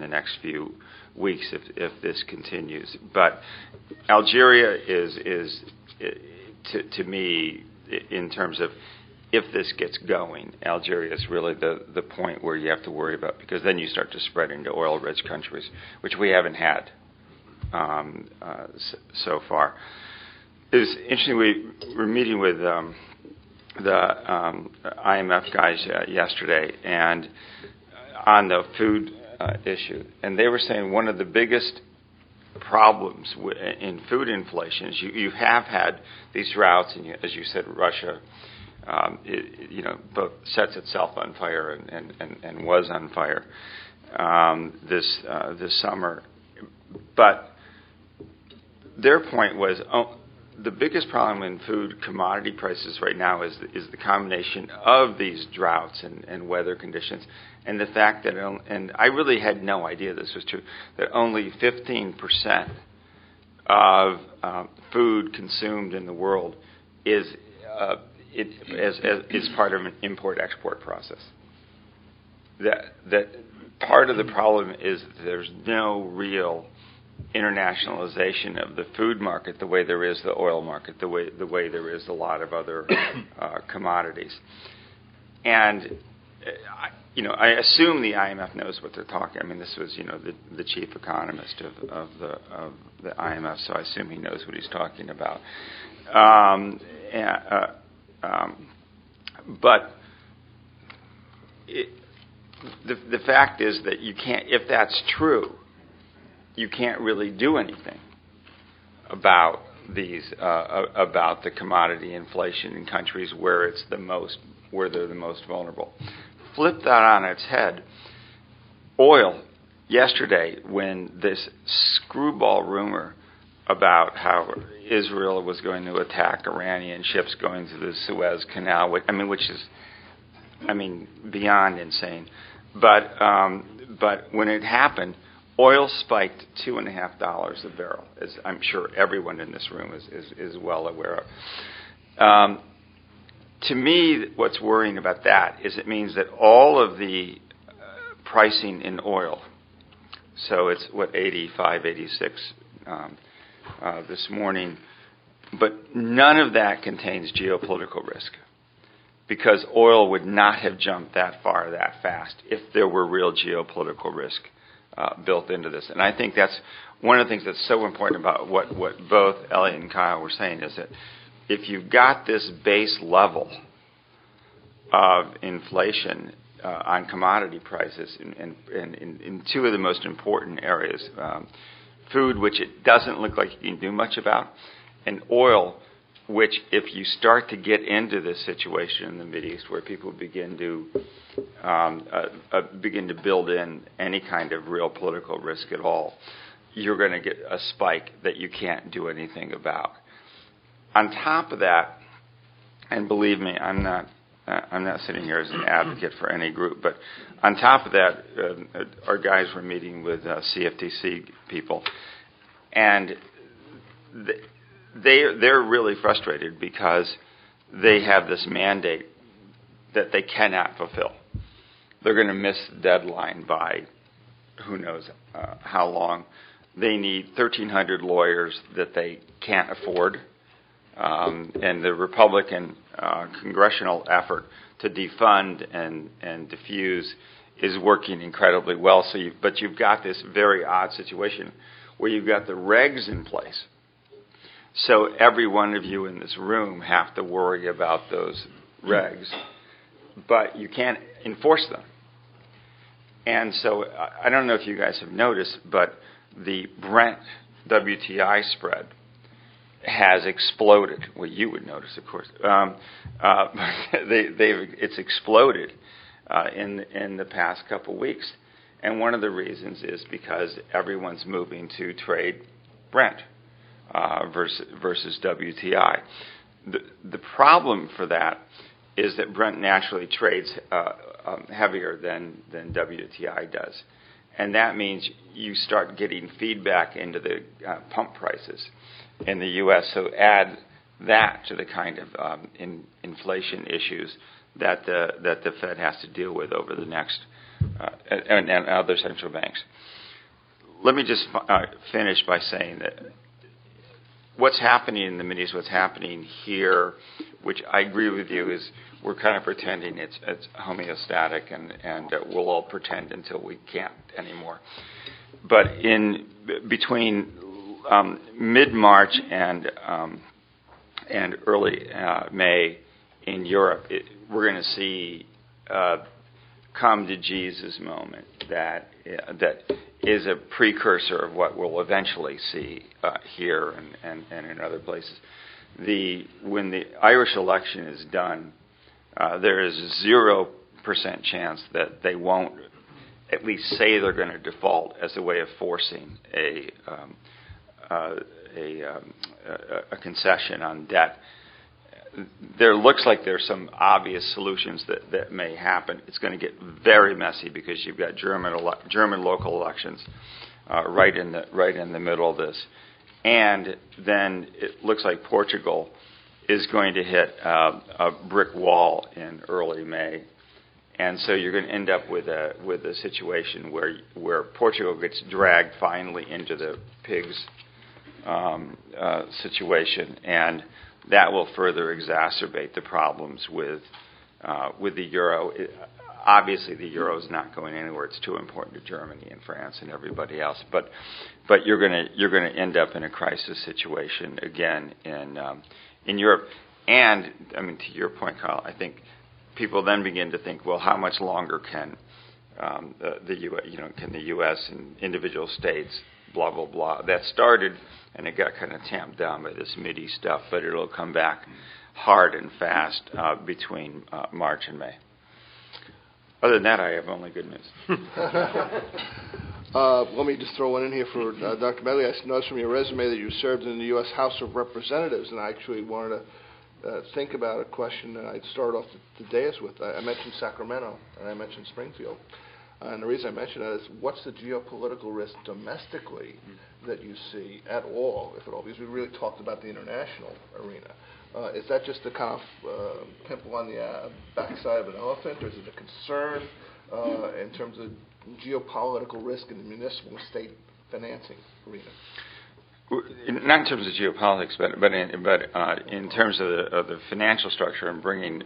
the next few weeks if this continues. But Algeria is to me, in terms of if this gets going, Algeria is really the point where you have to worry about, because then you start to spread into oil-rich countries, which we haven't had so far. It was interesting. We were meeting with the IMF guys yesterday, and on the food issue, and they were saying one of the biggest problems in food inflation is you have had these droughts, and as you said, Russia, both sets itself on fire and was on fire this summer, but their point was, the biggest problem in food commodity prices right now is the combination of these droughts and weather conditions, and the fact that, and I really had no idea this was true, that only 15% of food consumed in the world is part of an import-export process. That part of the problem is there's no real internationalization of the food market the way there is the oil market, the way there is a lot of other commodities. And I assume the IMF knows what they're talking. I mean, this was the chief economist of the IMF, so I assume he knows what he's talking about. But the fact is that you can't, if that's true, you can't really do anything about about the commodity inflation in countries where they're the most vulnerable. Flip that on its head. Oil. Yesterday, when this screwball rumor about how Israel was going to attack Iranian ships going through the Suez Canal, which is beyond insane. But when it happened, oil spiked $2.50 a barrel, as I'm sure everyone in this room is well aware of. To me, what's worrying about that is it means that all of the pricing in oil, so it's 85, 86 this morning, but none of that contains geopolitical risk, because oil would not have jumped that far that fast if there were real geopolitical risk built into this. And I think that's one of the things that's so important about what both Elliott and Kyle were saying, is that if you've got this base level of inflation on commodity prices in two of the most important areas, food, which it doesn't look like you can do much about, and oil, which if you start to get into this situation in the Mideast where people begin to build in any kind of real political risk at all, you're going to get a spike that you can't do anything about. On top of that, and believe me, I'm not sitting here as an advocate for any group, but on top of that, our guys were meeting with CFTC people, and they're really frustrated because they have this mandate that they cannot fulfill. They're going to miss the deadline by who knows how long. They need 1,300 lawyers that they can't afford. And the Republican congressional effort to defund and diffuse is working incredibly well. But you've got this very odd situation where you've got the regs in place. So every one of you in this room have to worry about those regs, but you can't enforce them. And so I don't know if you guys have noticed, but the Brent WTI spread has exploded. Well, you would notice, of course. It's exploded in the past couple weeks. And one of the reasons is because everyone's moving to trade Brent versus WTI. The problem for that is that Brent naturally trades heavier than WTI does. And that means you start getting feedback into the pump prices in the U.S. So add that to the kind of inflation issues that the Fed has to deal with over the next and other central banks. Let me just finish by saying that what's happening in the Middle East, what's happening here, which I agree with you, is we're kind of pretending it's homeostatic, and we'll all pretend until we can't anymore. But between mid-March and early May in Europe, we're going to see come to Jesus moment that is a precursor of what we'll eventually see here and in other places. When the Irish election is done, there is a 0% chance that they won't at least say they're going to default as a way of forcing a concession on debt. There looks like there's some obvious solutions that may happen. It's going to get very messy because you've got German local elections right in the middle of this, and then it looks like Portugal is going to hit a brick wall in early May, and so you're going to end up with a situation where Portugal gets dragged finally into the pigs situation, and that will further exacerbate the problems with the euro. Obviously, the euro is not going anywhere. It's too important to Germany and France and everybody else. But you're going to end up in a crisis situation again in Europe. And I mean, to your point, Kyle, I think people then begin to think, well, how much longer can the U.S. and individual states, blah blah blah. That started, and it got kind of tamped down by this Mideast stuff, but it'll come back hard and fast between March and May. Other than that, I have only good news. Let me just throw one in here for Dr. Medley. I noticed from your resume that you served in the U.S. House of Representatives, and I actually wanted to think about a question that I'd start off the dais with. I mentioned Sacramento, and I mentioned Springfield. And the reason I mention that is, what's the geopolitical risk domestically that you see at all, if at all? Because we really talked about the international arena. Is that just a kind of pimple on the backside of an elephant, or is it a concern in terms of geopolitical risk in the municipal and state financing arena? Not in terms of geopolitics, but in terms of the financial structure and bringing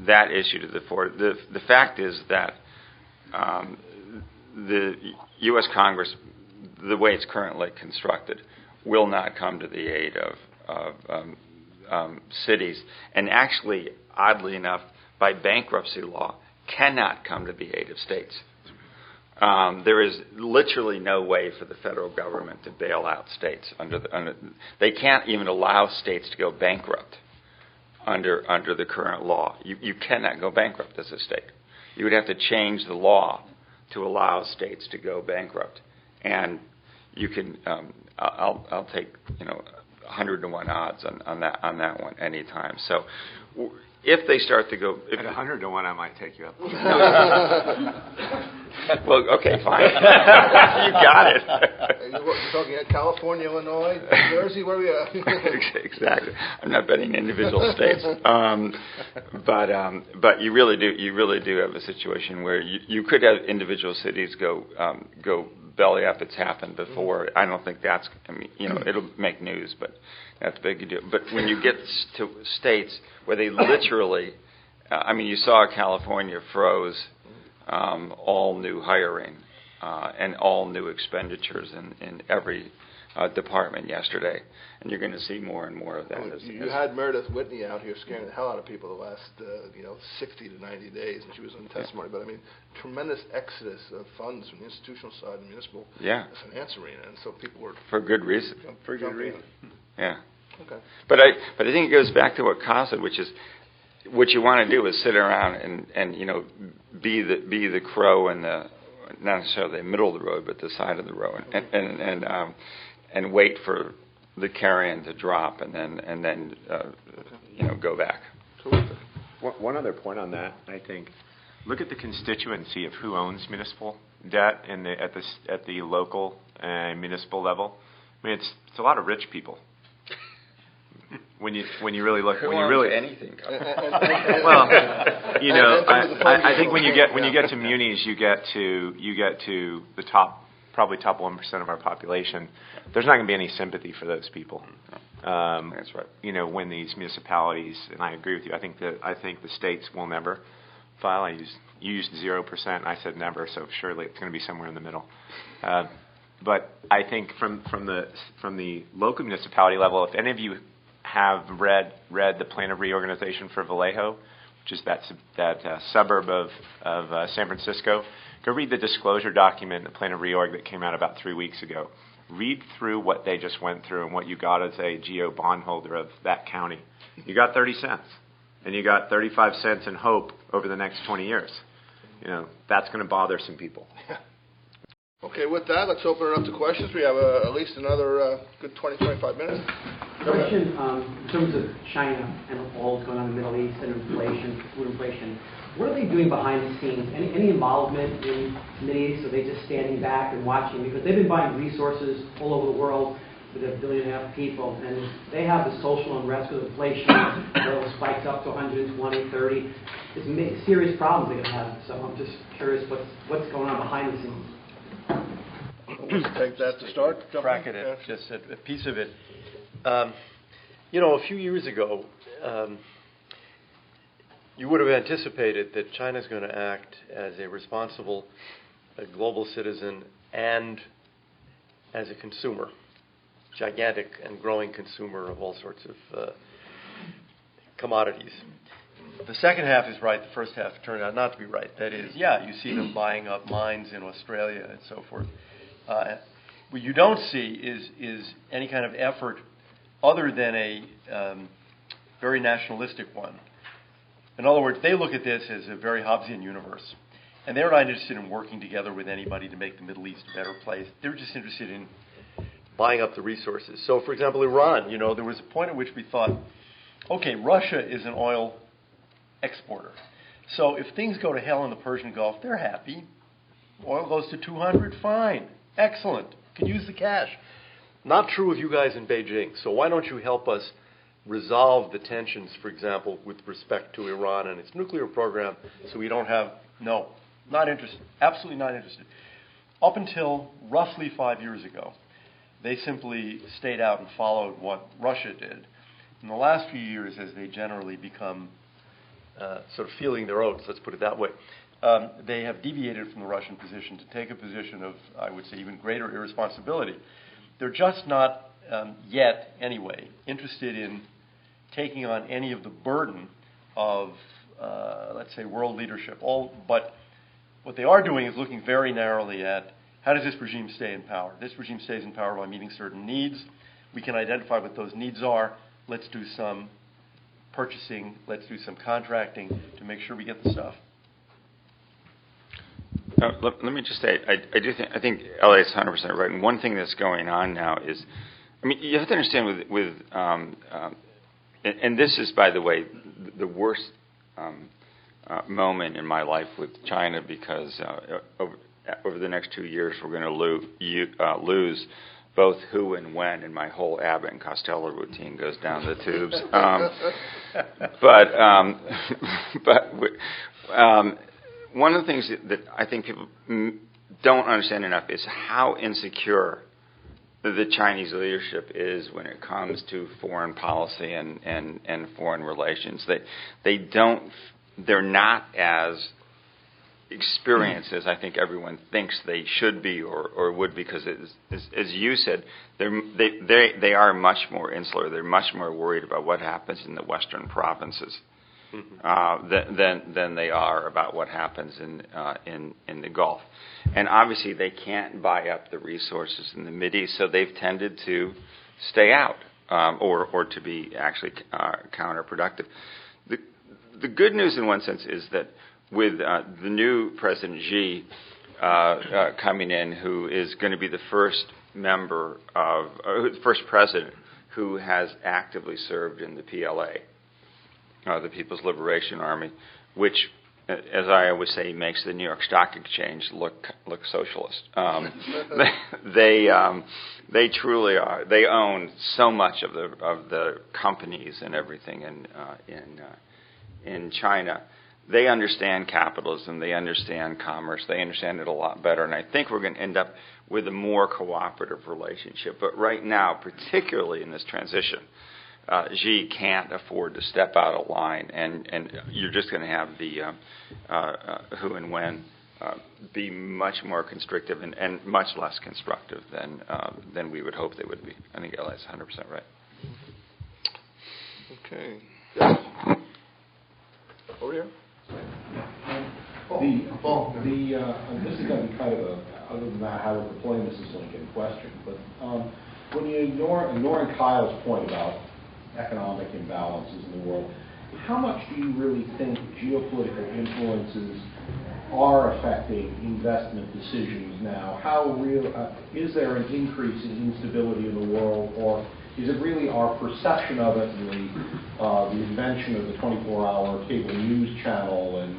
that issue to the fore. The fact is that the U.S. Congress, the way it's currently constructed, will not come to the aid of cities, and actually, oddly enough, by bankruptcy law, cannot come to the aid of states. There is literally no way for the federal government to bail out states. They can't even allow states to go bankrupt under the current law. You cannot go bankrupt as a state. You would have to change the law to allow states to go bankrupt. And you can, I'll take 100-to-1 odds on that one anytime. So if they start to go... At 100-to-1, I might take you up. Well, okay, fine. You got it. You're talking at California, Illinois, New Jersey, where are we at? Exactly. I'm not betting individual states, but you really do have a situation where you could have individual cities go belly up. It's happened before. I don't think that's. I mean, it'll make news, but that's a big deal. But when you get to states where they literally, you saw California froze all new hiring and all new expenditures in every department yesterday, and you're going to see more and more of that. You had Meredith Whitney out here scaring the hell out of people the last 60 to 90 days, and she was in testimony. But tremendous exodus of funds from the institutional side and municipal finance arena, and so people were for good reason. For good reason. Yeah. Okay. But I think it goes back to what Kyle said, which is what you want to do is sit around and be the crow in the not necessarily the middle of the road, but the side of the road, and wait for the carrion to drop, and then go back. One other point on that, I think, look at the constituency of who owns municipal debt at the local and municipal level. It's a lot of rich people. When you really look, anything. Well, I think when you get to munis, you get to the probably top 1% of our population. There's not going to be any sympathy for those people. That's right. When these municipalities, and I agree with you. I think the states will never file. You used 0%, and I said never, so surely it's going to be somewhere in the middle. But I think from the local municipality level, if any of you have read the plan of reorganization for Vallejo, which is that suburb of San Francisco, go read the disclosure document, the plan of reorg that came out about 3 weeks ago. Read through what they just went through and what you got as a GO bondholder of that county. You got 30 cents, and you got 35 cents in hope over the next 20 years. That's going to bother some people. Okay, with that, let's open it up to questions. We have at least another good 20, 25 minutes. Question in terms of China and all that's going on in the Middle East and inflation, food inflation. What are they doing behind the scenes? Any involvement in committees? Are they just standing back and watching? Because they've been buying resources all over the world with 1.5 billion people, and they have the social unrest with inflation. Oil spikes up to 120, 30. It's serious problems they're going to have. So I'm just curious what's going on behind the scenes. Take that to start. Crack at it, just a piece of it. A few years ago, you would have anticipated that China's going to act as a responsible global citizen and as a consumer, gigantic and growing consumer of all sorts of commodities. The second half is right. The first half turned out not to be right. That is, you see them buying up mines in Australia and so forth. What you don't see is any kind of effort other than a very nationalistic one. In other words, they look at this as a very Hobbesian universe, and they're not interested in working together with anybody to make the Middle East a better place. They're just interested in buying up the resources. So, for example, Iran, there was a point at which we thought, okay, Russia is an oil exporter. So if things go to hell in the Persian Gulf, they're happy. Oil goes to 200, fine. Excellent. Can use the cash. Not true of you guys in Beijing. So why don't you help us resolve the tensions, for example, with respect to Iran and its nuclear program, so we don't have... No, not interested. Absolutely not interested. Up until roughly 5 years ago, they simply stayed out and followed what Russia did. In the last few years, as they generally become sort of feeling their oats, let's put it that way, they have deviated from the Russian position to take a position of, I would say, even greater irresponsibility. They're just not yet, anyway, interested in taking on any of the burden of, let's say, world leadership. But what they are doing is looking very narrowly at how does this regime stay in power. This regime stays in power by meeting certain needs. We can identify what those needs are. Let's do some purchasing. Let's do some contracting to make sure we get the stuff. Let me just say, I think Elliott's 100% right. And one thing that's going on now is I mean, you have to understand and this is, by the way, the worst moment in my life with China, because over the next 2 years we're going to lose both who and when, and my whole Abbott and Costello routine goes down the tubes. But one of the things that I think people don't understand enough is how insecure the Chinese leadership is when it comes to foreign policy and foreign relations. They're not as experienced as I think everyone thinks they should be or would, because as you said, they are much more insular. They're much more worried about what happens in the western provinces than they are about what happens in the Gulf. And obviously they can't buy up the resources in the Mideast, so they've tended to stay out or to be actually counterproductive. The good news in one sense is that with the new President Xi coming in, who is going to be the first first president who has actively served in the PLA, the People's Liberation Army, which, as I always say, makes the New York Stock Exchange look socialist. They truly are. They own so much of the companies and everything in China. They understand capitalism. They understand commerce. They understand it a lot better. And I think we're going to end up with a more cooperative relationship. But right now, particularly in this transition, Xi can't afford to step out of line, and you're just going to have the who and when be much more constrictive and much less constructive than we would hope they would be. I think Elliott's 100% right. Okay. Yes. Over here. This is going to be kind of other than that, how we're deploying this is Lincoln question, but when you ignoring Kyle's point about economic imbalances in the world, how much do you really think geopolitical influences are affecting investment decisions now? How real is there an increase in instability in the world, or is it really our perception of it and the invention of the 24-hour cable news channel and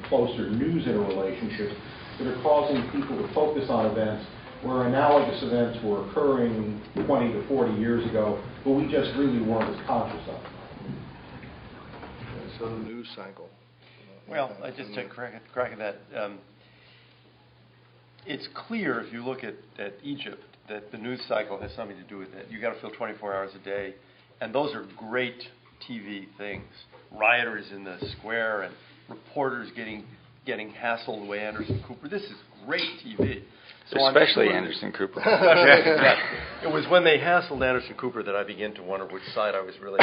closer news interrelationships that are causing people to focus on events where analogous events were occurring 20 to 40 years ago, but we just really weren't as conscious of them? So the news cycle. Well, I just take a crack at that. It's clear if you look at Egypt that the news cycle has something to do with it. You got to fill 24 hours a day, and those are great TV things. Rioters in the square and reporters getting hassled the way Anderson Cooper. This is great TV. So especially Anderson Cooper. It was when they hassled Anderson Cooper that I began to wonder which side I was really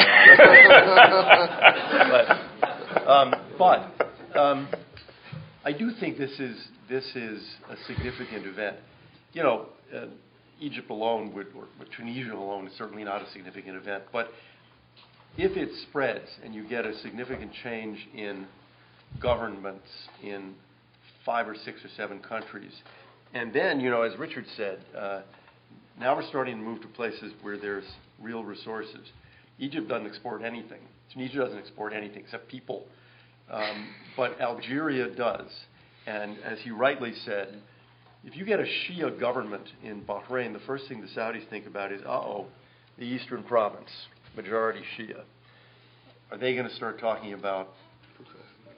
on. But I do think this is a significant event. You know, Egypt alone or Tunisia alone is certainly not a significant event. But if it spreads and you get a significant change in governments in 5 or 6 or 7 countries, and then, you know, as Richard said, now we're starting to move to places where there's real resources. Egypt doesn't export anything. Tunisia doesn't export anything except people. But Algeria does. And as he rightly said, if you get a Shia government in Bahrain, the first thing the Saudis think about is, the eastern province, majority Shia. Are they going to start talking about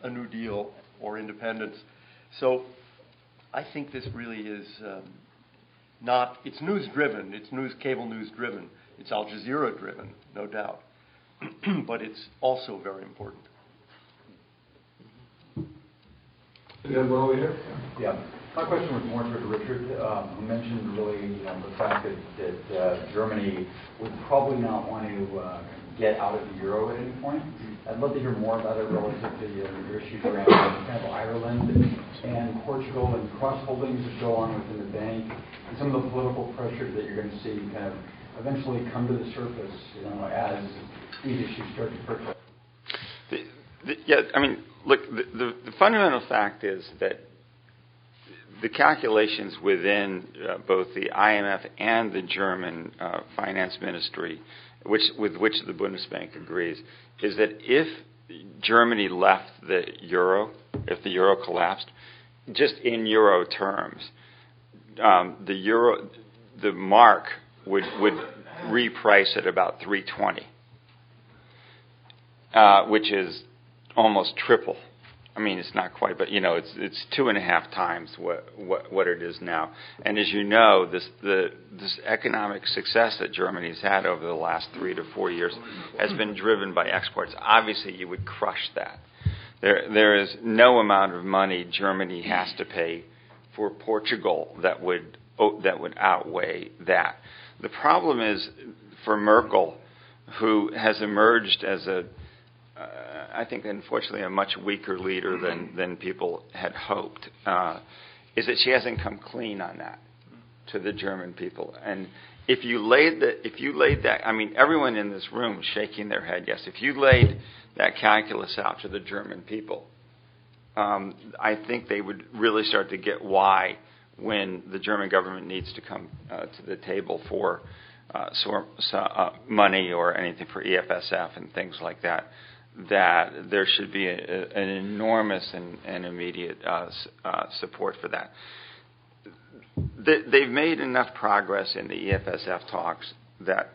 a New Deal or independence? So I think this really is it's news-driven. It's cable news-driven. It's Al Jazeera-driven, no doubt. But it's also very important. Yeah, one over here. Yeah. My question was more to Richard. You mentioned really the fact that Germany would probably not want to get out of the euro at any point. I'd love to hear more about it relative to your issues around kind of Ireland and Portugal and cross-holdings that go on within the bank and some of the political pressures that you're going to see kind of eventually come to the surface, as these issues start to percolate. Yeah, I mean, look, the fundamental fact is that the calculations within both the IMF and the German finance ministry, with which the Bundesbank agrees, is that if Germany left the euro, if the euro collapsed, just in euro terms, the mark would reprice at about 320, which is almost triple. I mean, it's not quite, but it's 2.5 times what it is now. And as you know, this economic success that Germany's had over the last 3 to 4 years has been driven by exports. Obviously, you would crush that. There is no amount of money Germany has to pay for Portugal that would outweigh that. The problem is for Merkel, who has emerged as I think, unfortunately, a much weaker leader than people had hoped, is that she hasn't come clean on that to the German people. And if you laid that, I mean, everyone in this room shaking their head, yes. If you laid that calculus out to the German people, I think they would really start to get why, when the German government needs to come to the table for money or anything for EFSF and things like that, that there should be an enormous and immediate support for that. They've made enough progress in the EFSF talks that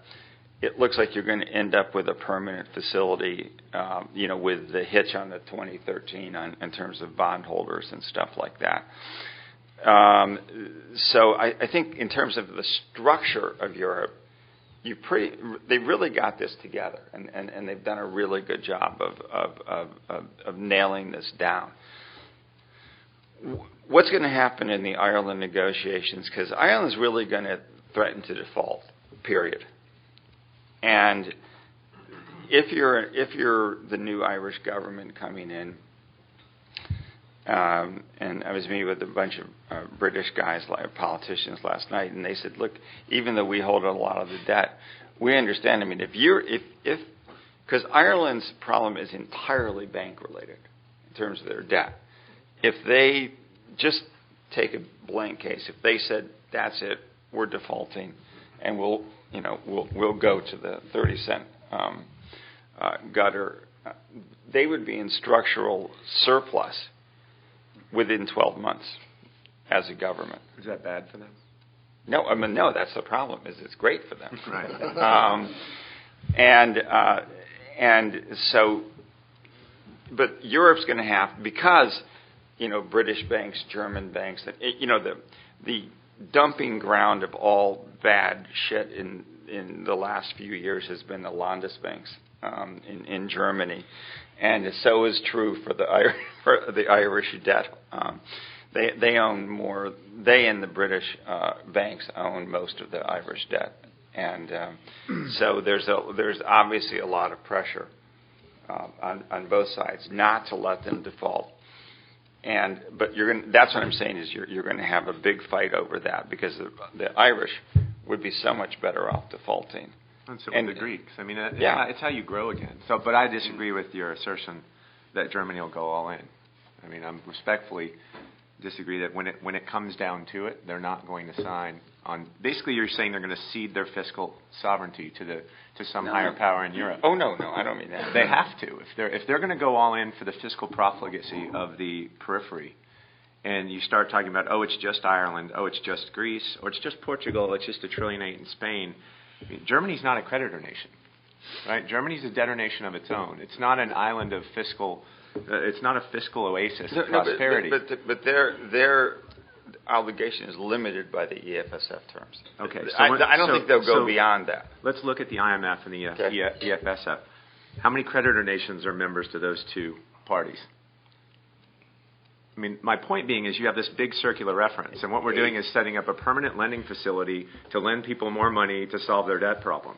it looks like you're going to end up with a permanent facility, with the hitch on the 2013 in terms of bondholders and stuff like that. So I think in terms of the structure of Europe, they really got this together, and they've done a really good job of nailing this down. What's going to happen in the Ireland negotiations? Because Ireland's really going to threaten to default, period. And if you're the new Irish government coming in, and I was meeting with a bunch of British guys, like politicians, last night, and they said, "Look, even though we hold a lot of the debt, we understand. I mean, because Ireland's problem is entirely bank related in terms of their debt. If they just take a blank case, if they said that's it, we're defaulting, and we'll go to the 30-cent gutter, they would be in structural surplus within 12 months as a government." Is that bad for them? No, I mean, no, that's the problem, is it's great for them. Right. And so, but Europe's going to have, because, British banks, German banks, that, the dumping ground of all bad shit in the last few years has been the Landesbanks in Germany. And so is true for the Irish debt. They own more. They and the British banks own most of the Irish debt, and so there's obviously a lot of pressure on both sides not to let them default. But that's what I'm saying is you're going to have a big fight over that, because the Irish would be so much better off defaulting. And so with the Greeks. I mean, it's how you grow again. So, but I disagree with your assertion that Germany will go all in. I mean, I'm respectfully disagree that when it comes down to it, they're not going to sign on. Basically, you're saying they're going to cede their fiscal sovereignty to some higher power in Europe. Oh no, I don't mean that. They have to if they're going to go all in for the fiscal profligacy of the periphery. And you start talking about, it's just Ireland, it's just Greece, or it's just Portugal, it's just $1.8 trillion in Spain. I mean, Germany's not a creditor nation, right? Germany's a debtor nation of its own. It's not an island of fiscal. It's not a fiscal oasis of prosperity. But their obligation is limited by the EFSF terms. Okay, I don't think they'll go beyond that. Let's look at the IMF and the EFSF. How many creditor nations are members to those two parties? I mean, my point being is you have this big circular reference, and what we're doing is setting up a permanent lending facility to lend people more money to solve their debt problem.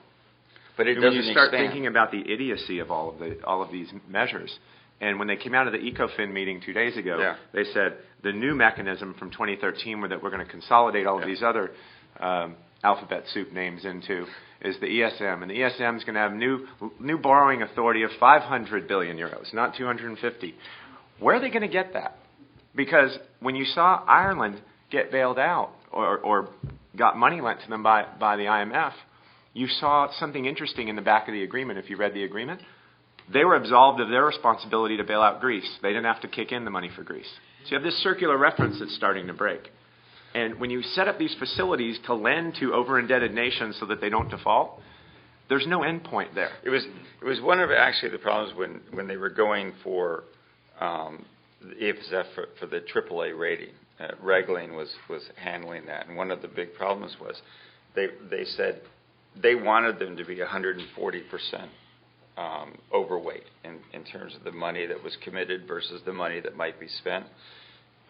But when you start thinking about the idiocy of all of these measures, and when they came out of the ECOFIN meeting 2 days ago, they said the new mechanism from 2013, that we're going to consolidate all of these other alphabet soup names into, is the ESM, and the ESM is going to have new borrowing authority of 500 billion euros, not 250. Where are they going to get that? Because when you saw Ireland get bailed out or got money lent to them by the IMF, you saw something interesting in the back of the agreement. If you read the agreement, they were absolved of their responsibility to bail out Greece. They didn't have to kick in the money for Greece. So you have this circular reference that's starting to break. And when you set up these facilities to lend to over-indebted nations so that they don't default, there's no end point there. It was one of actually the problems when they were going for the EFSF for the AAA rating. Regling was handling that, and one of the big problems was they said they wanted them to be 140% overweight in terms of the money that was committed versus the money that might be spent.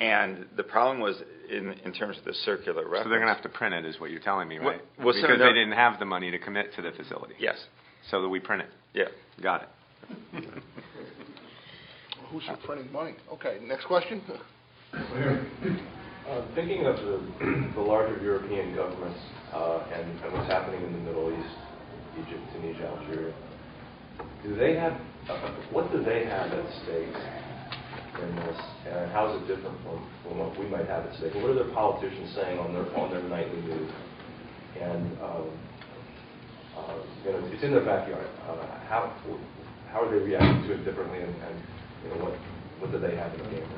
And the problem was in terms of the circular reference. So they're going to have to print it, is what you're telling me, right? Well, because they didn't have the money to commit to the facility. Yes. So that we print it. Yeah. Got it. Who's printing money? Okay, next question. Thinking of the larger European governments and what's happening in the Middle East, Egypt, Tunisia, Algeria, what do they have at stake in this, and how is it different from what we might have at stake? What are their politicians saying on their nightly news? And it's in their backyard. How are they reacting to it differently, and what do they have in the game?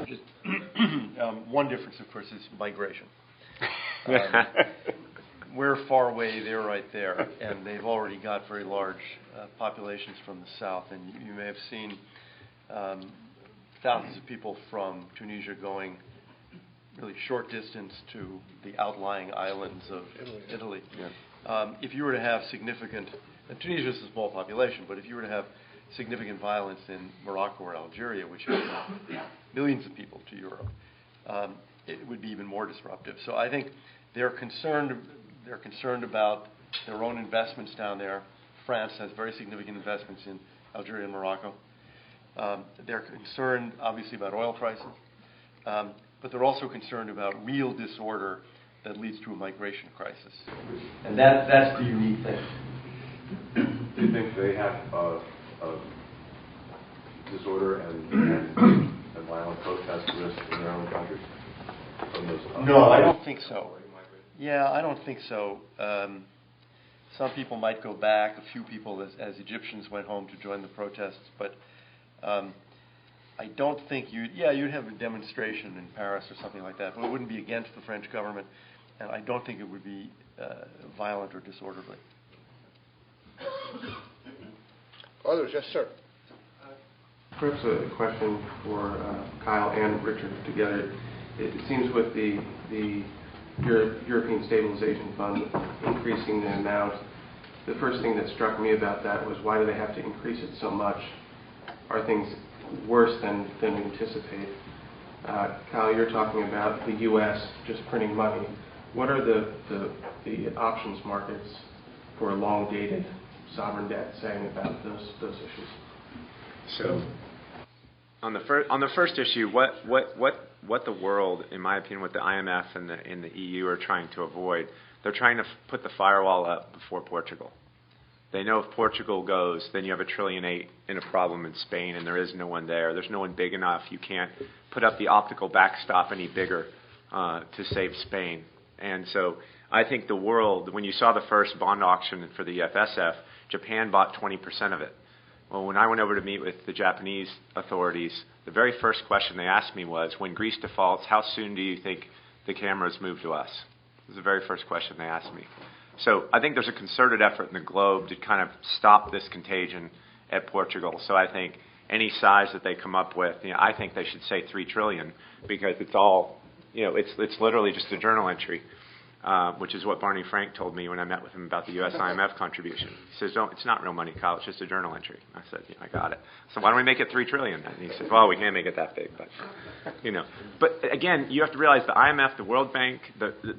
Just one difference, of course, is migration. We're far away, they're right there, and they've already got very large populations from the south. And you may have seen thousands of people from Tunisia going really short distance to the outlying islands of Italy. Yeah. If you were to have significant, and Tunisia is a small population, but if you were to have significant violence in Morocco or Algeria, which has millions of people to Europe, it would be even more disruptive. So I think they're concerned about their own investments down there. France has very significant investments in Algeria and Morocco. They're concerned, obviously, about oil prices, but they're also concerned about real disorder that leads to a migration crisis. And that's the unique thing. Do you think they have disorder and violent protest risk in their own countries? No, I don't think so. Yeah, I don't think so. Some people might go back, a few people as Egyptians went home to join the protests, but I don't think you'd have a demonstration in Paris or something like that, but it wouldn't be against the French government, and I don't think it would be violent or disorderly. Others, yes, sir. Perhaps a question for Kyle and Richard together. It seems with the European Stabilization Fund increasing the amount, the first thing that struck me about that was, why do they have to increase it so much? Are things worse than we anticipate? Kyle, you're talking about the U.S. just printing money. What are the options markets for long-dated sovereign debt saying about those issues? So, on the first issue, what the world, in my opinion, what the IMF and the EU are trying to avoid, they're trying to put the firewall up before Portugal. They know if Portugal goes, then you have $1.8 trillion in a problem in Spain, and there is no one there. There's no one big enough. You can't put up the optical backstop any bigger to save Spain. And so I think the world, when you saw the first bond auction for the FSF, Japan bought 20% of it. Well, when I went over to meet with the Japanese authorities, the very first question they asked me was, when Greece defaults, how soon do you think the cameras move to us? It was the very first question they asked me. So I think there's a concerted effort in the globe to kind of stop this contagion at Portugal. So I think any size that they come up with, I think they should say $3 trillion, because it's all, it's literally just a journal entry. Which is what Barney Frank told me when I met with him about the U.S. IMF contribution. He says, it's not real money, Kyle, it's just a journal entry. I said, I got it. So why don't we make it $3 trillion? And he said, well, we can't make it that big, but, But again, you have to realize the IMF, the World Bank,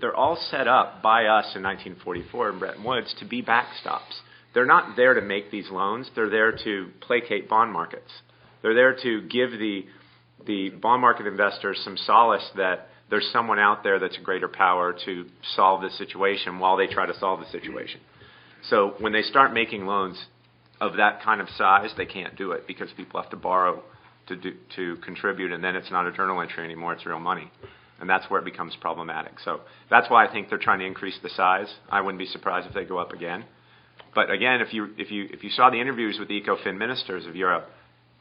they're all set up by us in 1944 in Bretton Woods to be backstops. They're not there to make these loans. They're there to placate bond markets. They're there to give the bond market investors some solace that there's someone out there that's a greater power to solve the situation while they try to solve the situation. So when they start making loans of that kind of size, they can't do it because people have to borrow to contribute, and then it's not a journal entry anymore, it's real money. and that's where it becomes problematic. So that's why I think they're trying to increase the size. I wouldn't be surprised if they go up again. But again, if you saw the interviews with the ECOFIN ministers of Europe,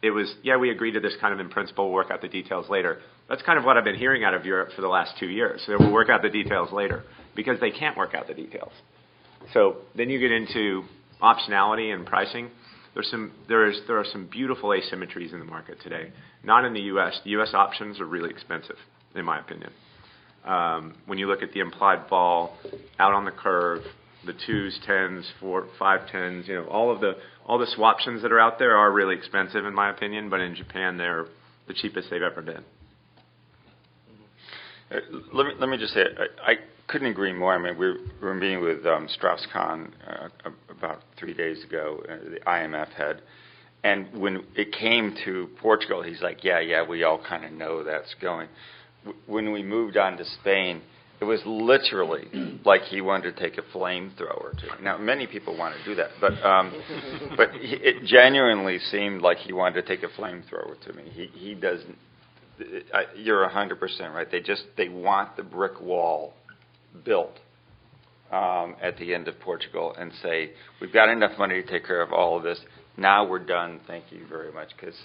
it was, yeah, we agreed to this kind of in principle, we'll work out the details later. That's kind of what I've been hearing out of Europe for the last 2 years. So we'll work out the details later, because they can't work out the details. So then you get into optionality and pricing. There are some beautiful asymmetries in the market today. Not in the U.S. The U.S. options are really expensive, in my opinion. When you look at the implied vol out on the curve, the 2s, 10s, 4, 5, 10s, you know, all the swaptions that are out there are really expensive, in my opinion. But in Japan, they're the cheapest they've ever been. Let me just say, I couldn't agree more. I mean, we were meeting with Strauss-Kahn about 3 days ago, the IMF head, and when it came to Portugal, he's like, yeah, we all kind of know that's going. When we moved on to Spain, it was literally like he wanted to take a flamethrower to it. Now, many people want to do that, but it genuinely seemed like he wanted to take a flamethrower to me. He doesn't. You're 100% right. They want the brick wall built at the end of Portugal and say, we've got enough money to take care of all of this. Now we're done. Thank you very much. Because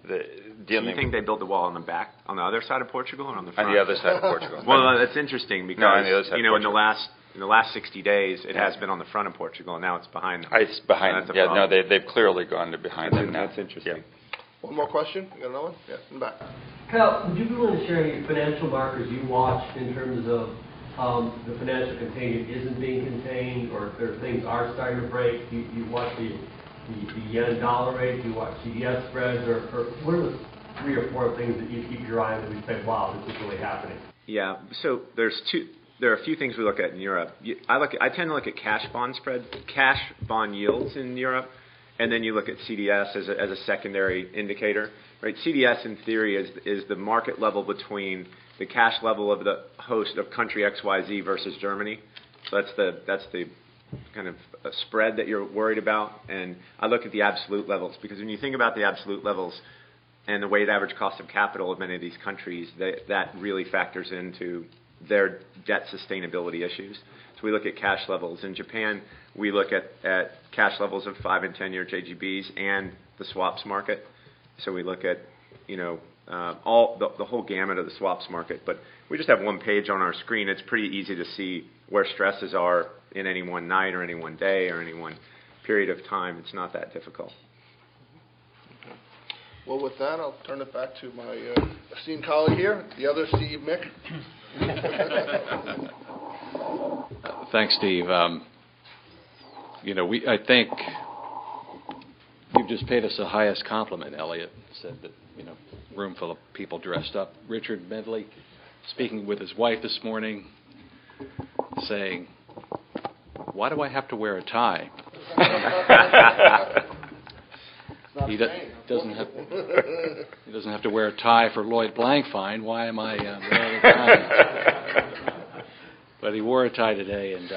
do you think they built the wall on the back, on the other side of Portugal, or on the front? On the other side of Portugal. Well, that's interesting because on the other side in the last 60 days, it has been on the front of Portugal, and now it's behind them. It's behind them. Yeah, no, they've clearly gone to behind them now. That's interesting. Yeah. One more question? You got another one? Yeah, in the back. Kyle, would you be willing to share any financial markers you watched in terms of the financial containment isn't being contained, or if there things are starting to break? You watch the yen-dollar rate, you watch CDS spreads, or what are the 3 or 4 things that you keep your eye on that we say, wow, this is really happening? Yeah, so there are a few things we look at in Europe. I tend to look at cash bond spread, cash bond yields in Europe, and then you look at CDS as a secondary indicator. Right? CDS in theory is the market level between the cash level of the host of country XYZ versus Germany. So that's the kind of a spread that you're worried about. And I look at the absolute levels, because when you think about the absolute levels and the weighted average cost of capital of many of these countries, that really factors into their debt sustainability issues. So we look at cash levels. In Japan, we look at cash levels of 5 and 10-year JGBs and the swaps market. So we look at, all the whole gamut of the swaps market. But we just have one page on our screen. It's pretty easy to see where stresses are in any one night or any one day or any one period of time. It's not that difficult. Well, with that, I'll turn it back to my esteemed colleague here, the other Steve Mick. Thanks, Steve. I think you've just paid us the highest compliment, Elliott. Said that, room full of people dressed up. Richard Medley, speaking with his wife this morning, saying, "Why do I have to wear a tie?" He doesn't have to wear a tie for Lloyd Blankfein. Why am I wearing a tie? But he wore a tie today, and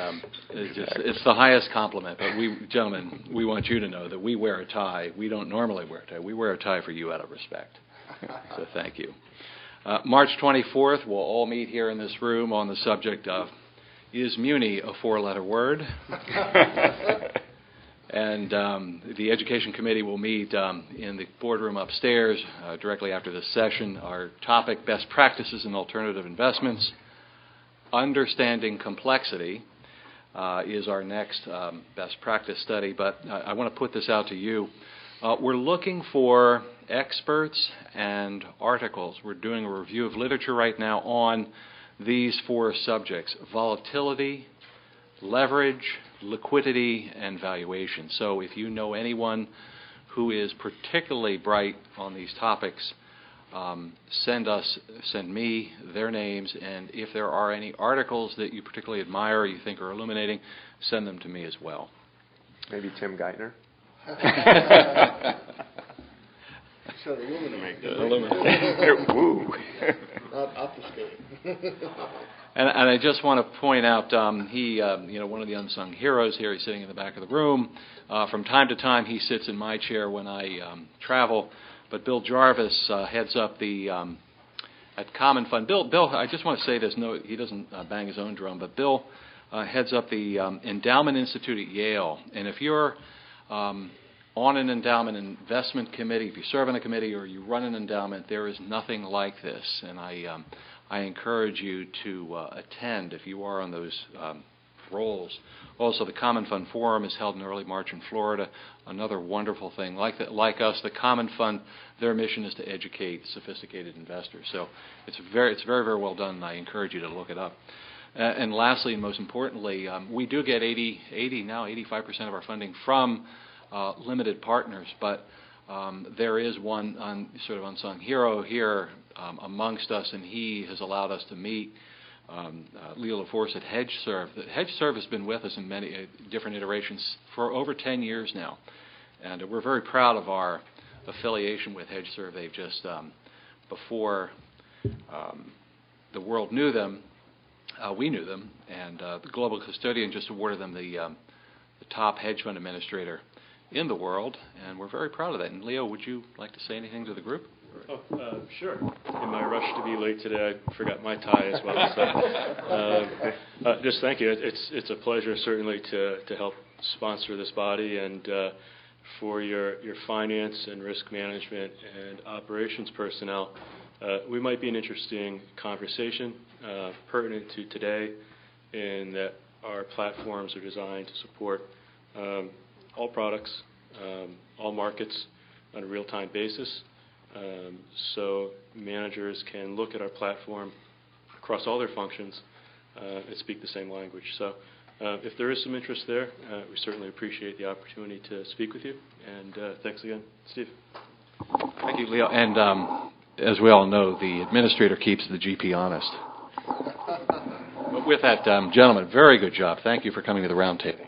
it's the highest compliment. But gentlemen, we want you to know that we wear a tie. We don't normally wear a tie. We wear a tie for you out of respect. So thank you. March 24th, we'll all meet here in this room on the subject of, is Muni a 4-letter word? And the Education Committee will meet in the boardroom upstairs directly after this session. Our topic, best practices in alternative investments. Understanding complexity is our next best practice study, but I want to put this out to you. We're looking for experts and articles. We're doing a review of literature right now on these 4 subjects: volatility, leverage, liquidity, and valuation. So if you know anyone who is particularly bright on these topics, send me their names, and if there are any articles that you particularly admire or you think are illuminating, send them to me as well. Maybe Tim Geithner? So illuminate. Woo. Not obfuscate. And I just want to point out, he, one of the unsung heroes here, he's sitting in the back of the room. From time to time, he sits in my chair when I travel. But Bill Jarvis heads up the Common Fund. Bill, I just want to say this. No, he doesn't bang his own drum, but Bill heads up the Endowment Institute at Yale. And if you're on an endowment investment committee, if you serve on a committee or you run an endowment, there is nothing like this. And I encourage you to attend if you are on those roles. Also, the Common Fund Forum is held in early March in Florida. Another wonderful thing. Like us, the Common Fund, their mission is to educate sophisticated investors. So it's very, very well done, and I encourage you to look it up. And lastly, and most importantly, we do get 85% of our funding from limited partners, but there is one sort of unsung hero here amongst us, and he has allowed us to meet Leo LaForce at HedgeServe. HedgeServe has been with us in many different iterations for over 10 years now, and we're very proud of our affiliation with HedgeServe. They've just, before the world knew them, we knew them, and the Global Custodian just awarded them the top hedge fund administrator in the world, and we're very proud of that. And Leo, would you like to say anything to the group? Sure. In my rush to be late today, I forgot my tie as well. So, just thank you. It's a pleasure certainly to help sponsor this body, and for your finance and risk management and operations personnel. We might be an interesting conversation pertinent to today, in that our platforms are designed to support all products, all markets on a real-time basis. So managers can look at our platform across all their functions and speak the same language. So if there is some interest there, we certainly appreciate the opportunity to speak with you. And thanks again, Steve. Thank you, Leo. And as we all know, the administrator keeps the GP honest. But with that, gentlemen, very good job. Thank you for coming to the roundtable.